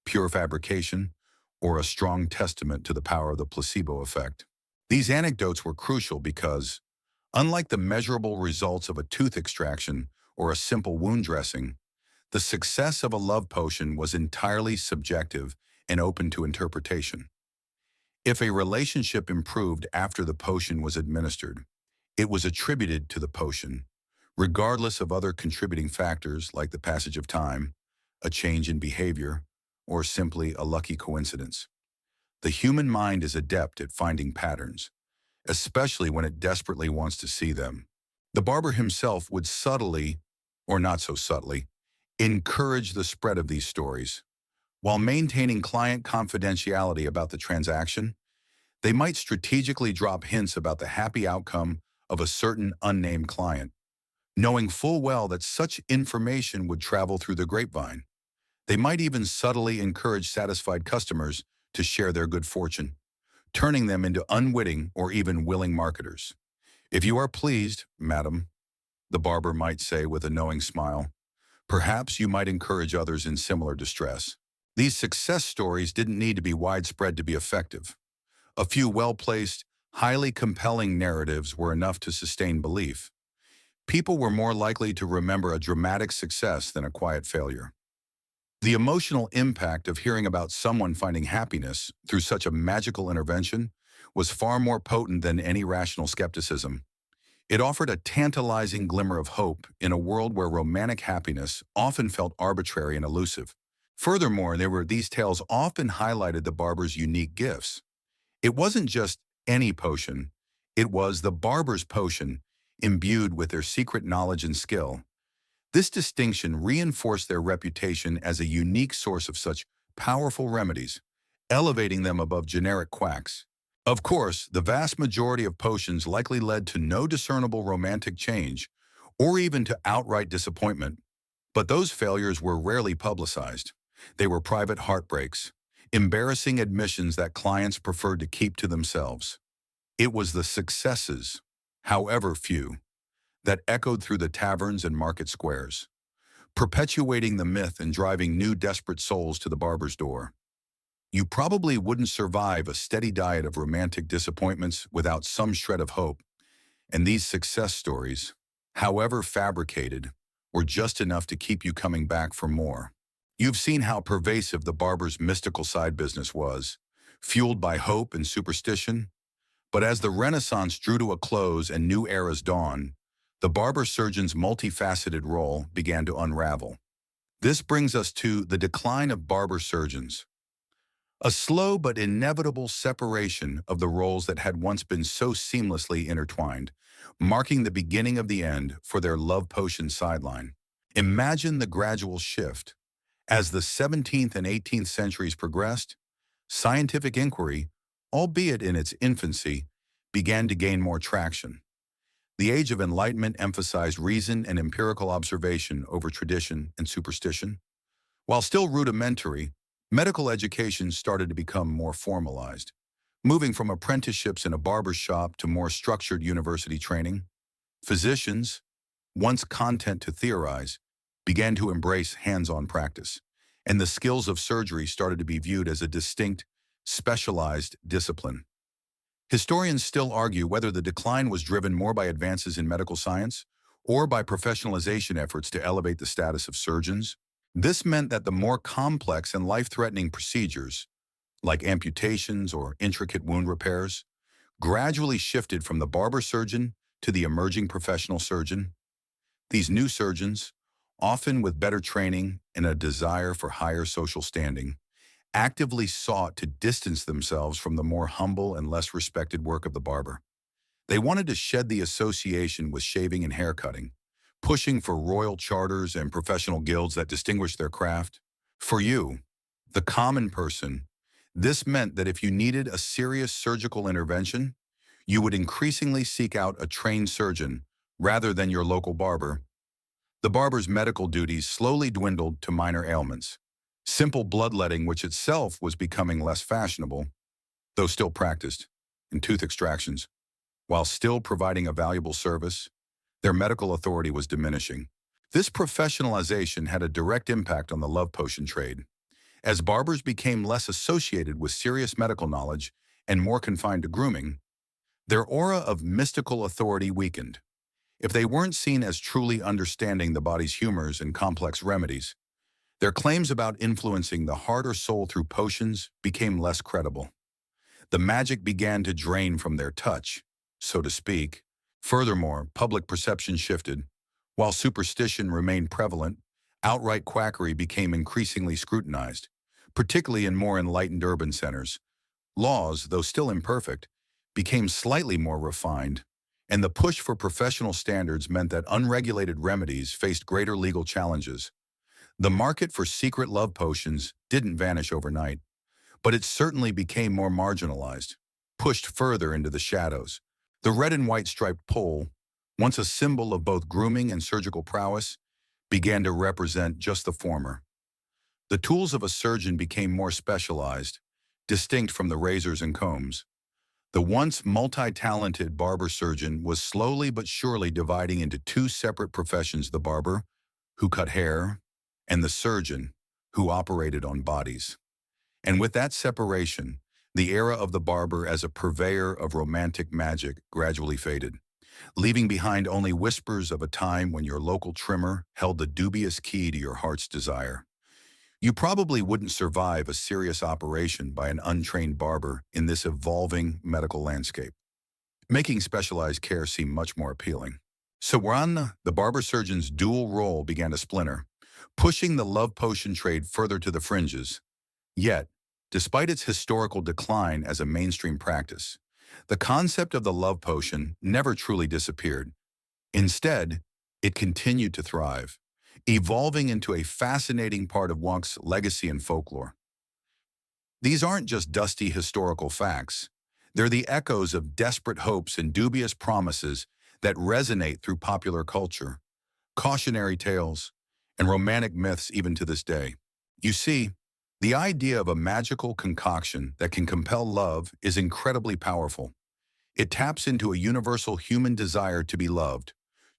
Speaker 1: pure fabrication, or a strong testament to the power of the placebo effect. These anecdotes were crucial because, unlike the measurable results of a tooth extraction or a simple wound dressing, the success of a love potion was entirely subjective and open to interpretation. If a relationship improved after the potion was administered, it was attributed to the potion, regardless of other contributing factors like the passage of time, a change in behavior, or simply a lucky coincidence. The human mind is adept at finding patterns, especially when it desperately wants to see them. The barber himself would subtly, or not so subtly, encourage the spread of these stories. While maintaining client confidentiality about the transaction, they might strategically drop hints about the happy outcome of a certain unnamed client, knowing full well that such information would travel through the grapevine. They might even subtly encourage satisfied customers to share their good fortune, turning them into unwitting or even willing marketers. "If you are pleased, madam," the barber might say with a knowing smile, "perhaps you might encourage others in similar distress." These success stories didn't need to be widespread to be effective. A few well-placed, highly compelling narratives were enough to sustain belief. People were more likely to remember a dramatic success than a quiet failure. The emotional impact of hearing about someone finding happiness through such a magical intervention was far more potent than any rational skepticism. It offered a tantalizing glimmer of hope in a world where romantic happiness often felt arbitrary and elusive. Furthermore, these tales often highlighted the barber's unique gifts. It wasn't just any potion, it was the barber's potion, imbued with their secret knowledge and skill. This distinction reinforced their reputation as a unique source of such powerful remedies, elevating them above generic quacks. Of course, the vast majority of potions likely led to no discernible romantic change, or even to outright disappointment, but those failures were rarely publicized. They were private heartbreaks, embarrassing admissions that clients preferred to keep to themselves. It was the successes, however few, that echoed through the taverns and market squares, perpetuating the myth and driving new desperate souls to the barber's door. You probably wouldn't survive a steady diet of romantic disappointments without some shred of hope, and these success stories, however fabricated, were just enough to keep you coming back for more. You've seen how pervasive the barber's mystical side business was, fueled by hope and superstition. But as the Renaissance drew to a close and new eras dawned, the barber surgeon's multifaceted role began to unravel. This brings us to the decline of barber surgeons, a slow but inevitable separation of the roles that had once been so seamlessly intertwined, marking the beginning of the end for their love potion sideline. Imagine the gradual shift. As the 17th and 18th centuries progressed, scientific inquiry, albeit in its infancy, began to gain more traction. The Age of Enlightenment emphasized reason and empirical observation over tradition and superstition. While still rudimentary, medical education started to become more formalized, moving from apprenticeships in a barber shop to more structured university training. Physicians, once content to theorize, began to embrace hands-on practice, and the skills of surgery started to be viewed as a distinct, specialized discipline. Historians still argue whether the decline was driven more by advances in medical science or by professionalization efforts to elevate the status of surgeons. This meant that the more complex and life-threatening procedures, like amputations or intricate wound repairs, gradually shifted from the barber surgeon to the emerging professional surgeon. These new surgeons, often with better training and a desire for higher social standing, actively sought to distance themselves from the more humble and less respected work of the barber. They wanted to shed the association with shaving and haircutting, pushing for royal charters and professional guilds that distinguish their craft. For you, the common person, this meant that if you needed a serious surgical intervention, you would increasingly seek out a trained surgeon rather than your local barber. The barber's medical duties slowly dwindled to minor ailments. Simple bloodletting, which itself was becoming less fashionable, though still practiced, and tooth extractions. While still providing a valuable service, their medical authority was diminishing. This professionalization had a direct impact on the love potion trade. As barbers became less associated with serious medical knowledge and more confined to grooming, their aura of mystical authority weakened. If they weren't seen as truly understanding the body's humors and complex remedies, their claims about influencing the heart or soul through potions became less credible. The magic began to drain from their touch, so to speak. Furthermore, public perception shifted. While superstition remained prevalent, outright quackery became increasingly scrutinized, particularly in more enlightened urban centers. Laws, though still imperfect, became slightly more refined, and the push for professional standards meant that unregulated remedies faced greater legal challenges. The market for secret love potions didn't vanish overnight, but it certainly became more marginalized, pushed further into the shadows. The red and white striped pole, once a symbol of both grooming and surgical prowess, began to represent just the former. The tools of a surgeon became more specialized, distinct from the razors and combs. The once multi-talented barber surgeon was slowly but surely dividing into two separate professions: the barber, who cut hair, and the surgeon, who operated on bodies. And with that separation, the era of the barber as a purveyor of romantic magic gradually faded, leaving behind only whispers of a time when your local trimmer held the dubious key to your heart's desire. You probably wouldn't survive a serious operation by an untrained barber in this evolving medical landscape, making specialized care seem much more appealing. So when the barber surgeon's dual role began to splinter, pushing the love potion trade further to the fringes. Yet, despite its historical decline as a mainstream practice, the concept of the love potion never truly disappeared. Instead, it continued to thrive, evolving into a fascinating part of Wonk's legacy and folklore. These aren't just dusty historical facts. They're the echoes of desperate hopes and dubious promises that resonate through popular culture, cautionary tales, and romantic myths even to this day. You see, the idea of a magical concoction that can compel love is incredibly powerful. It taps into a universal human desire to be loved,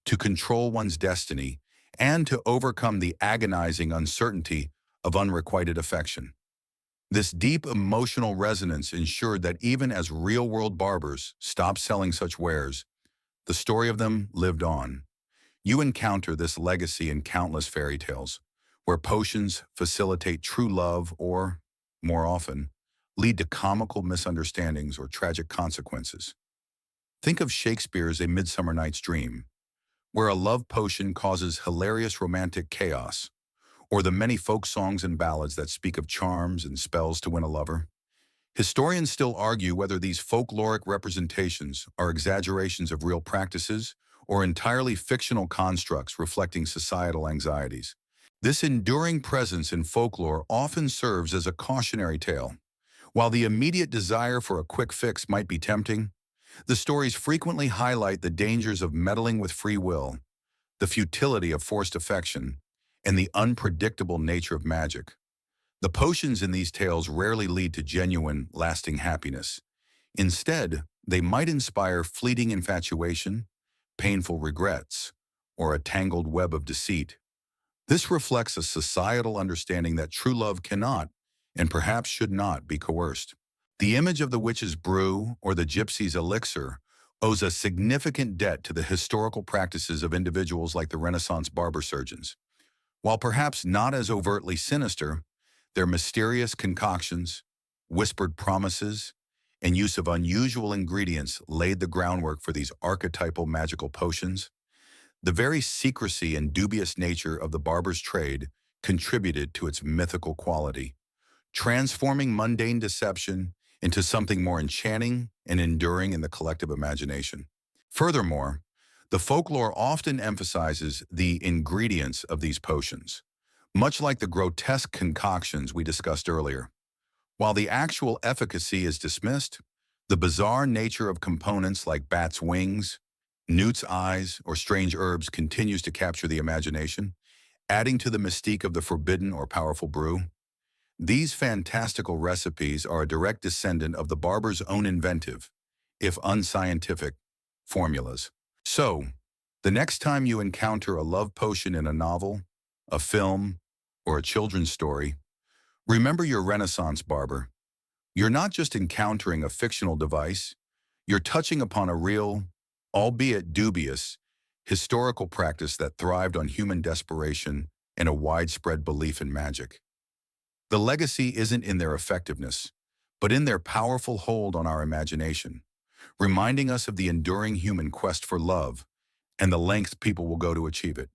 Speaker 1: to control one's destiny, and to overcome the agonizing uncertainty of unrequited affection. This deep emotional resonance ensured that even as real-world barbers stopped selling such wares, the story of them lived on. You encounter this legacy in countless fairy tales, where potions facilitate true love or, more often, lead to comical misunderstandings or tragic consequences. Think of Shakespeare's A Midsummer Night's Dream, where a love potion causes hilarious romantic chaos, or the many folk songs and ballads that speak of charms and spells to win a lover. Historians still argue whether these folkloric representations are exaggerations of real practices or entirely fictional constructs reflecting societal anxieties. This enduring presence in folklore often serves as a cautionary tale. While the immediate desire for a quick fix might be tempting, the stories frequently highlight the dangers of meddling with free will, the futility of forced affection, and the unpredictable nature of magic. The potions in these tales rarely lead to genuine, lasting happiness. Instead, they might inspire fleeting infatuation, painful regrets, or a tangled web of deceit. This reflects a societal understanding that true love cannot, and perhaps should not, be coerced. The image of the witch's brew or the gypsy's elixir owes a significant debt to the historical practices of individuals like the Renaissance barber surgeons. While perhaps not as overtly sinister, their mysterious concoctions, whispered promises, and use of unusual ingredients laid the groundwork for these archetypal magical potions. The very secrecy and dubious nature of the barber's trade contributed to its mythical quality, transforming mundane deception into something more enchanting and enduring in the collective imagination. Furthermore, the folklore often emphasizes the ingredients of these potions, much like the grotesque concoctions we discussed earlier. While the actual efficacy is dismissed, the bizarre nature of components like bats' wings, newt's eyes, or strange herbs continues to capture the imagination, adding to the mystique of the forbidden or powerful brew. These fantastical recipes are a direct descendant of the barber's own inventive, if unscientific, formulas. So, the next time you encounter a love potion in a novel, a film, or a children's story, remember your Renaissance barber. You're not just encountering a fictional device, you're touching upon a real, albeit dubious, historical practice that thrived on human desperation and a widespread belief in magic. The legacy isn't in their effectiveness, but in their powerful hold on our imagination, reminding us of the enduring human quest for love and the lengths people will go to achieve it.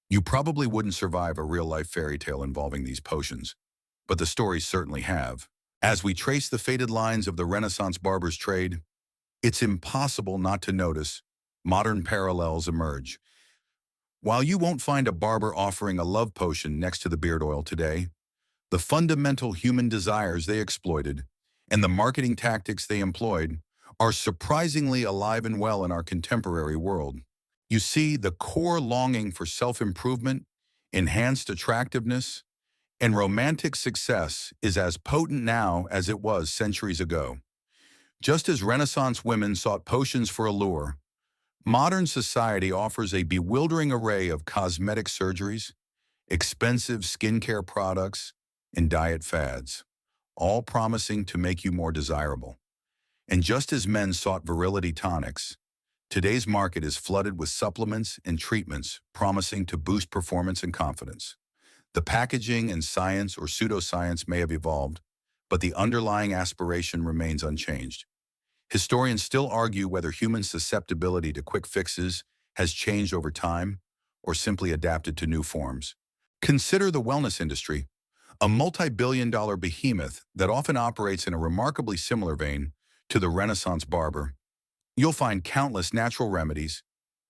Speaker 1: You probably wouldn't survive a real-life fairy tale involving these potions, but the stories certainly have. As we trace the faded lines of the Renaissance barber's trade, it's impossible not to notice modern parallels emerge. While you won't find a barber offering a love potion next to the beard oil today, the fundamental human desires they exploited and the marketing tactics they employed are surprisingly alive and well in our contemporary world. You see, the core longing for self-improvement, enhanced attractiveness, and romantic success is as potent now as it was centuries ago. Just as Renaissance women sought potions for allure, modern society offers a bewildering array of cosmetic surgeries, expensive skincare products, and diet fads, all promising to make you more desirable. And just as men sought virility tonics, today's market is flooded with supplements and treatments promising to boost performance and confidence. The packaging and science or pseudoscience may have evolved, but the underlying aspiration remains unchanged. Historians still argue whether human susceptibility to quick fixes has changed over time or simply adapted to new forms. Consider the wellness industry, a multi-billion-dollar behemoth that often operates in a remarkably similar vein to the Renaissance barber. You'll find countless natural remedies,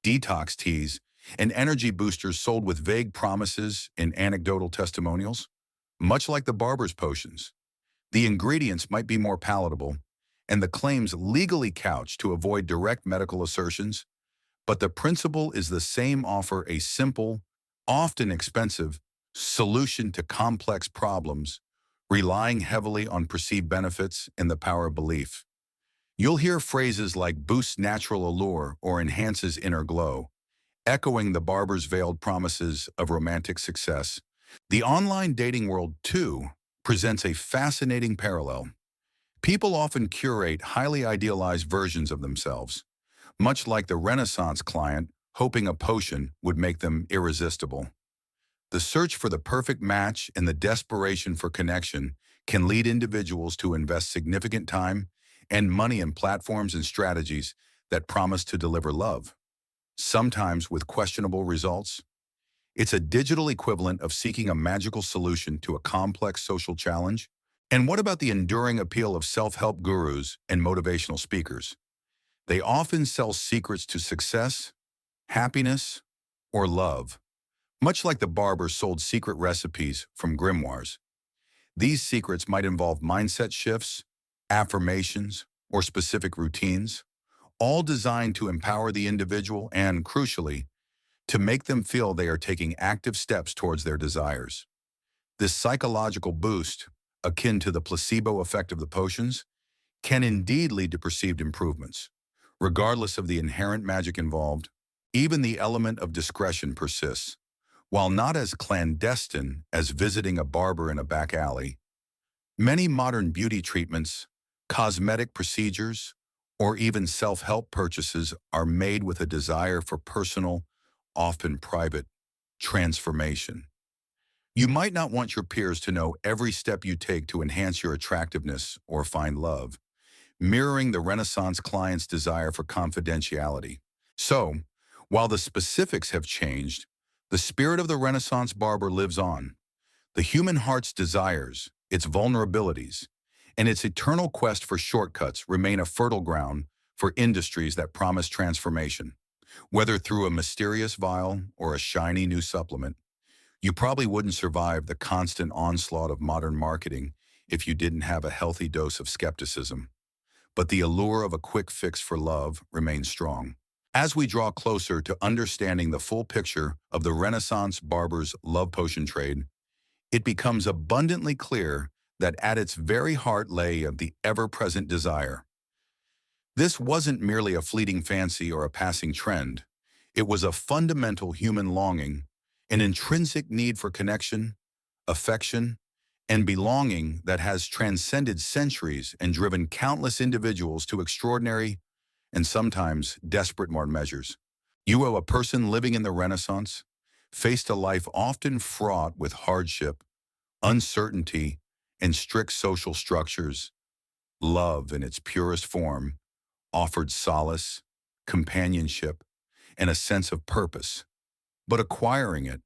Speaker 1: detox teas, and energy boosters sold with vague promises and anecdotal testimonials. Much like the barber's potions, the ingredients might be more palatable, and the claims legally couched to avoid direct medical assertions, but the principle is the same: offer a simple, often expensive, solution to complex problems, relying heavily on perceived benefits and the power of belief. You'll hear phrases like boosts natural allure or enhances inner glow, echoing the barber's veiled promises of romantic success. The online dating world, too, presents a fascinating parallel. People often curate highly idealized versions of themselves, much like the Renaissance client hoping a potion would make them irresistible. The search for the perfect match and the desperation for connection can lead individuals to invest significant time and money in platforms and strategies that promise to deliver love, sometimes with questionable results. It's a digital equivalent of seeking a magical solution to a complex social challenge. And what about the enduring appeal of self-help gurus and motivational speakers? They often sell secrets to success, happiness, or love, much like the barber sold secret recipes from grimoires. These secrets might involve mindset shifts, affirmations, or specific routines, all designed to empower the individual and, crucially, to make them feel they are taking active steps towards their desires. This psychological boost, akin to the placebo effect of the potions, can indeed lead to perceived improvements, regardless of the inherent magic involved. Even the element of discretion persists. While not as clandestine as visiting a barber in a back alley, many modern beauty treatments, cosmetic procedures, or even self-help purchases are made with a desire for personal, often private, transformation. You might not want your peers to know every step you take to enhance your attractiveness or find love, mirroring the Renaissance client's desire for confidentiality. So, while the specifics have changed, the spirit of the Renaissance barber lives on. The human heart's desires, its vulnerabilities, and its eternal quest for shortcuts remain a fertile ground for industries that promise transformation. Whether through a mysterious vial or a shiny new supplement, you probably wouldn't survive the constant onslaught of modern marketing if you didn't have a healthy dose of skepticism. But the allure of a quick fix for love remains strong. As we draw closer to understanding the full picture of the Renaissance barber's love potion trade, it becomes abundantly clear that at its very heart lay of the ever-present desire. This wasn't merely a fleeting fancy or a passing trend. It was a fundamental human longing, an intrinsic need for connection, affection, and belonging that has transcended centuries and driven countless individuals to extraordinary and sometimes desperate measures. You owe a person living in the Renaissance, faced a life often fraught with hardship, uncertainty, and strict social structures. Love, in its purest form, offered solace, companionship, and a sense of purpose. But acquiring it,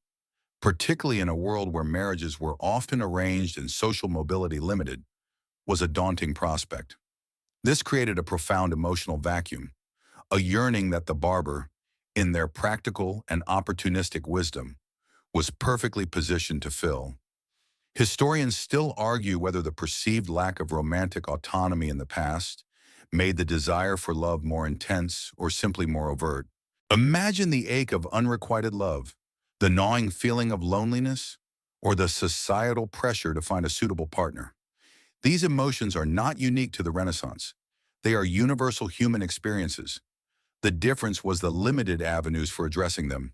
Speaker 1: particularly in a world where marriages were often arranged and social mobility limited, was a daunting prospect. This created a profound emotional vacuum, a yearning that the barber, in their practical and opportunistic wisdom, was perfectly positioned to fill. Historians still argue whether the perceived lack of romantic autonomy in the past made the desire for love more intense or simply more overt. Imagine the ache of unrequited love, the gnawing feeling of loneliness, or the societal pressure to find a suitable partner. These emotions are not unique to the Renaissance. They are universal human experiences. The difference was the limited avenues for addressing them.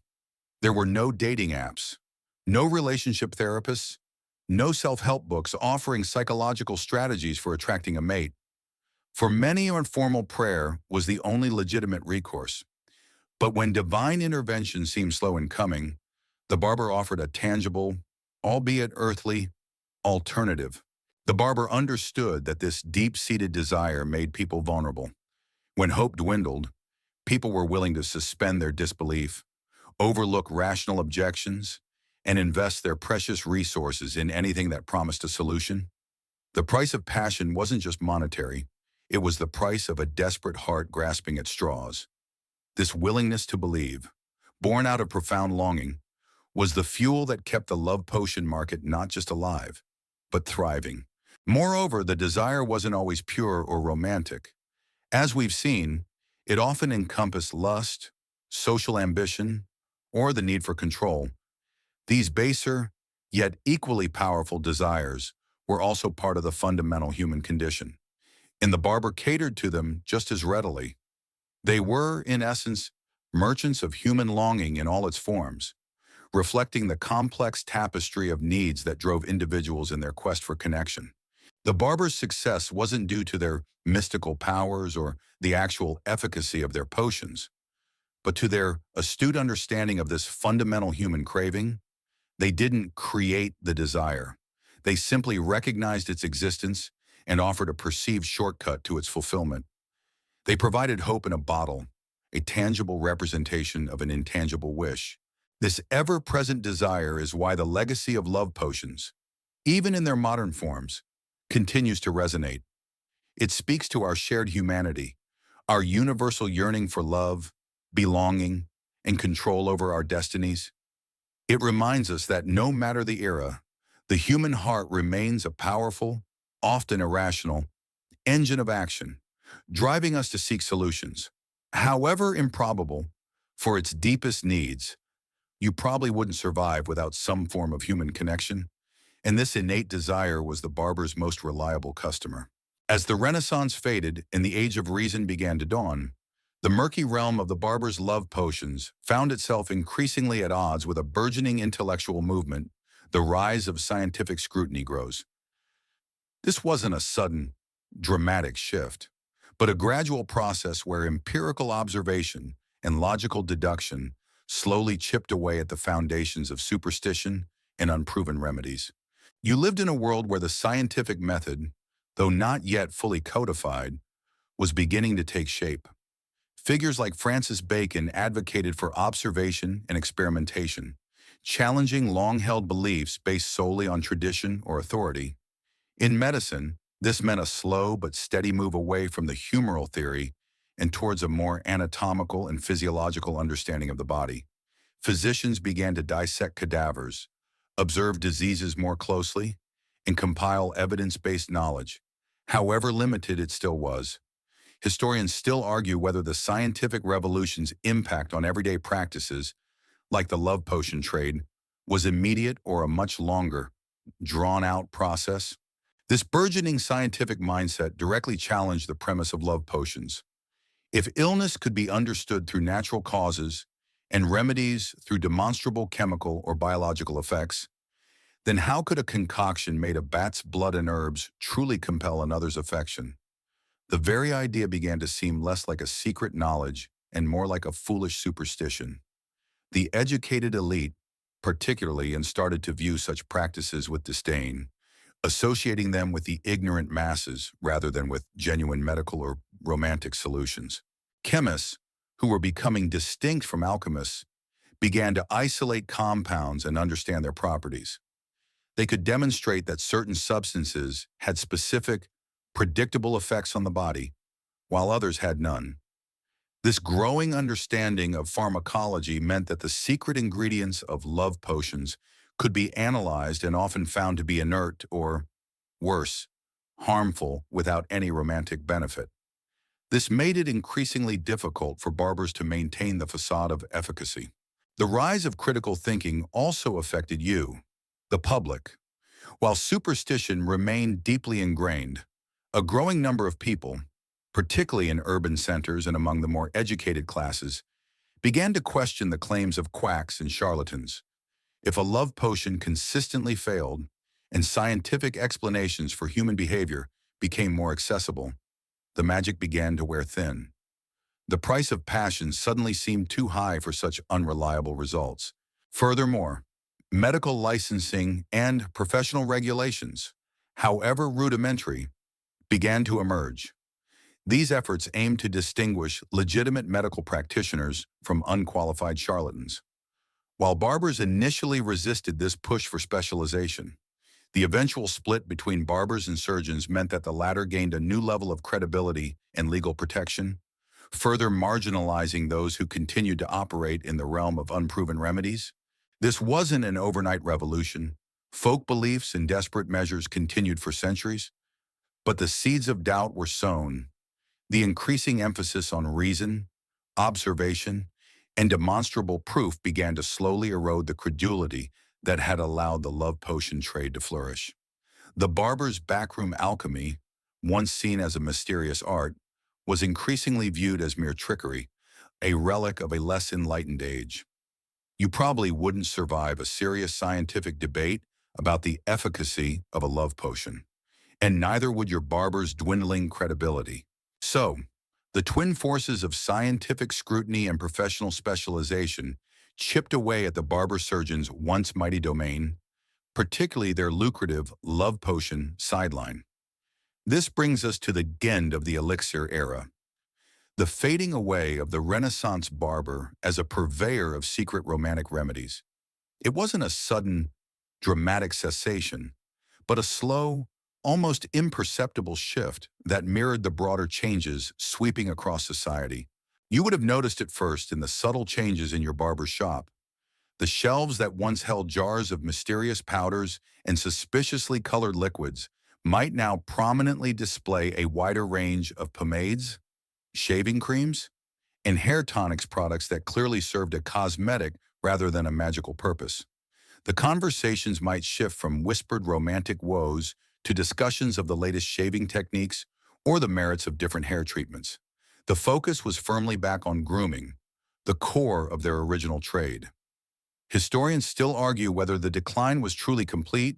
Speaker 1: There were no dating apps, no relationship therapists, no self-help books offering psychological strategies for attracting a mate. For many, informal prayer was the only legitimate recourse. But when divine intervention seemed slow in coming, the barber offered a tangible, albeit earthly, alternative. The barber understood that this deep-seated desire made people vulnerable. When hope dwindled, people were willing to suspend their disbelief, overlook rational objections, and invest their precious resources in anything that promised a solution. The price of passion wasn't just monetary, it was the price of a desperate heart grasping at straws. This willingness to believe, born out of profound longing, was the fuel that kept the love potion market not just alive, but thriving. Moreover, the desire wasn't always pure or romantic. As we've seen, it often encompassed lust, social ambition, or the need for control. These baser, yet equally powerful desires were also part of the fundamental human condition, and the barber catered to them just as readily. They were, in essence, merchants of human longing in all its forms, reflecting the complex tapestry of needs that drove individuals in their quest for connection. The barber's success wasn't due to their mystical powers or the actual efficacy of their potions, but to their astute understanding of this fundamental human craving. They didn't create the desire. They simply recognized its existence and offered a perceived shortcut to its fulfillment. They provided hope in a bottle, a tangible representation of an intangible wish. This ever-present desire is why the legacy of love potions, even in their modern forms, continues to resonate. It speaks to our shared humanity, our universal yearning for love, belonging, and control over our destinies. It reminds us that no matter the era, the human heart remains a powerful, often irrational, engine of action, driving us to seek solutions. However improbable, for its deepest needs, you probably wouldn't survive without some form of human connection, and this innate desire was the barber's most reliable customer. As the Renaissance faded and the age of reason began to dawn, The murky realm of the barber's love potions found itself increasingly at odds with a burgeoning intellectual movement. The rise of scientific scrutiny grows. This wasn't a sudden, dramatic shift, but a gradual process where empirical observation and logical deduction slowly chipped away at the foundations of superstition and unproven remedies. You lived in a world where the scientific method, though not yet fully codified, was beginning to take shape. Figures like Francis Bacon advocated for observation and experimentation, challenging long-held beliefs based solely on tradition or authority. In medicine, this meant a slow but steady move away from the humoral theory and towards a more anatomical and physiological understanding of the body. Physicians began to dissect cadavers, observe diseases more closely, and compile evidence-based knowledge, however limited it still was. Historians still argue whether the scientific revolution's impact on everyday practices, like the love potion trade, was immediate or a much longer, drawn-out process. This burgeoning scientific mindset directly challenged the premise of love potions. If illness could be understood through natural causes and remedies through demonstrable chemical or biological effects, then how could a concoction made of bat's blood and herbs truly compel another's affection? The very idea began to seem less like a secret knowledge and more like a foolish superstition. The educated elite, particularly, and started to view such practices with disdain, associating them with the ignorant masses rather than with genuine medical or romantic solutions. Chemists, who were becoming distinct from alchemists, began to isolate compounds and understand their properties. They could demonstrate that certain substances had specific, predictable effects on the body, while others had none. This growing understanding of pharmacology meant that the secret ingredients of love potions could be analyzed and often found to be inert or, worse, harmful without any romantic benefit. This made it increasingly difficult for barbers to maintain the facade of efficacy. The rise of critical thinking also affected you, the public. While superstition remained deeply ingrained, a growing number of people, particularly in urban centers and among the more educated classes, began to question the claims of quacks and charlatans. If a love potion consistently failed and scientific explanations for human behavior became more accessible, the magic began to wear thin. The price of passion suddenly seemed too high for such unreliable results. Furthermore, medical licensing and professional regulations, however rudimentary, began to emerge. These efforts aimed to distinguish legitimate medical practitioners from unqualified charlatans. While barbers initially resisted this push for specialization, the eventual split between barbers and surgeons meant that the latter gained a new level of credibility and legal protection, further marginalizing those who continued to operate in the realm of unproven remedies. This wasn't an overnight revolution. Folk beliefs and desperate measures continued for centuries, but the seeds of doubt were sown. The increasing emphasis on reason, observation, and demonstrable proof began to slowly erode the credulity that had allowed the love potion trade to flourish. The barber's backroom alchemy, once seen as a mysterious art, was increasingly viewed as mere trickery, a relic of a less enlightened age. You probably wouldn't survive a serious scientific debate about the efficacy of a love potion, and neither would your barber's dwindling credibility. So, the twin forces of scientific scrutiny and professional specialization chipped away at the barber surgeon's once mighty domain, particularly their lucrative love potion sideline. This brings us to the end of the elixir era, the fading away of the Renaissance barber as a purveyor of secret romantic remedies. It wasn't a sudden, dramatic cessation, but a slow, almost imperceptible shift that mirrored the broader changes sweeping across society. You would have noticed it first in the subtle changes in your barber's shop. The shelves that once held jars of mysterious powders and suspiciously colored liquids might now prominently display a wider range of pomades, shaving creams, and hair tonics products that clearly served a cosmetic rather than a magical purpose. The conversations might shift from whispered romantic woes to discussions of the latest shaving techniques or the merits of different hair treatments. The focus was firmly back on grooming, the core of their original trade. Historians still argue whether the decline was truly complete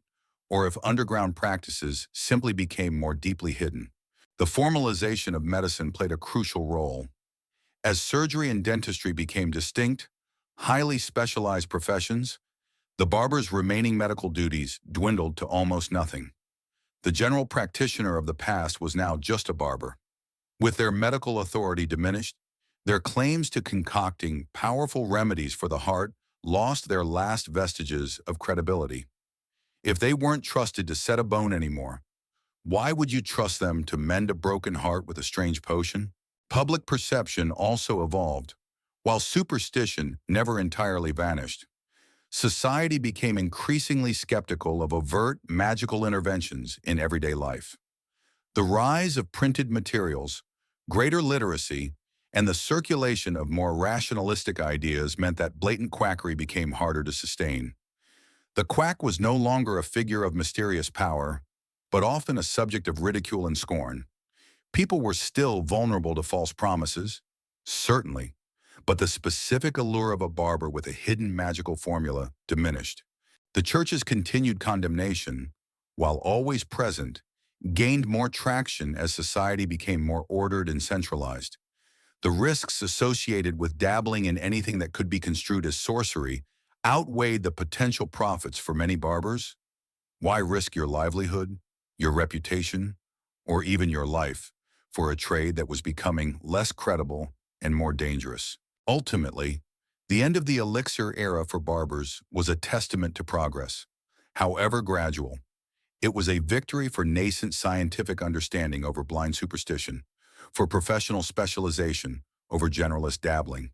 Speaker 1: or if underground practices simply became more deeply hidden. The formalization of medicine played a crucial role. As surgery and dentistry became distinct, highly specialized professions, the barber's remaining medical duties dwindled to almost nothing. The general practitioner of the past was now just a barber. With their medical authority diminished, their claims to concocting powerful remedies for the heart lost their last vestiges of credibility. If they weren't trusted to set a bone anymore, why would you trust them to mend a broken heart with a strange potion? Public perception also evolved. While superstition never entirely vanished, society became increasingly skeptical of overt magical interventions in everyday life. The rise of printed materials, greater literacy, and the circulation of more rationalistic ideas meant that blatant quackery became harder to sustain. The quack was no longer a figure of mysterious power, but often a subject of ridicule and scorn. People were still vulnerable to false promises, certainly, but the specific allure of a barber with a hidden magical formula diminished. The church's continued condemnation, while always present, gained more traction as society became more ordered and centralized. The risks associated with dabbling in anything that could be construed as sorcery outweighed the potential profits for many barbers. Why risk your livelihood, your reputation, or even your life for a trade that was becoming less credible and more dangerous? Ultimately, the end of the elixir era for barbers was a testament to progress. However gradual, it was a victory for nascent scientific understanding over blind superstition, for professional specialization over generalist dabbling,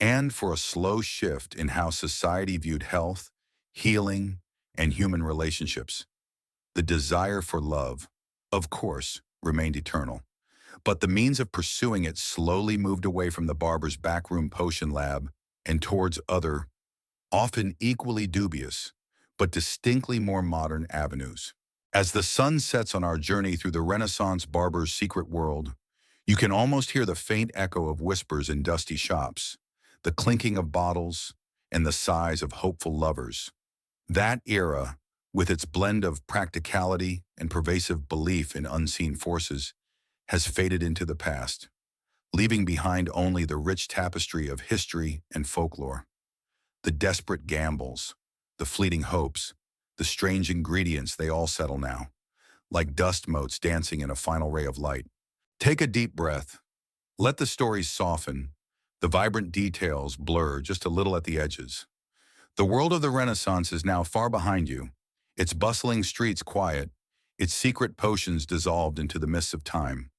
Speaker 1: and for a slow shift in how society viewed health, healing, and human relationships. The desire for love, of course, remained eternal, but the means of pursuing it slowly moved away from the barber's backroom potion lab and towards other, often equally dubious, but distinctly more modern avenues. As the sun sets on our journey through the Renaissance barber's secret world, you can almost hear the faint echo of whispers in dusty shops, the clinking of bottles, and the sighs of hopeful lovers. That era, with its blend of practicality and pervasive belief in unseen forces, has faded into the past, leaving behind only the rich tapestry of history and folklore. The desperate gambles, the fleeting hopes, the strange ingredients, they all settle now, like dust motes dancing in a final ray of light. Take a deep breath. Let the stories soften, the vibrant details blur just a little at the edges. The world of the Renaissance is now far behind you, its bustling streets quiet, its secret potions dissolved into the mists of time.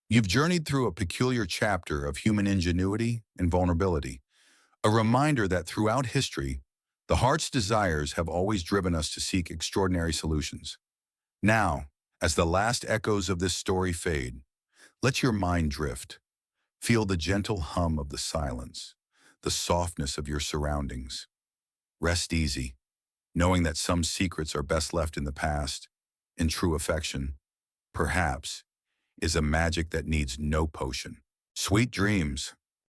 Speaker 1: You've journeyed through a peculiar chapter of human ingenuity and vulnerability, a reminder that throughout history, the heart's desires have always driven us to seek extraordinary solutions. Now, as the last echoes of this story fade, let your mind drift. Feel the gentle hum of the silence, the softness of your surroundings. Rest easy, knowing that some secrets are best left in the past, and true affection, perhaps, is a magic that needs no potion. Sweet dreams.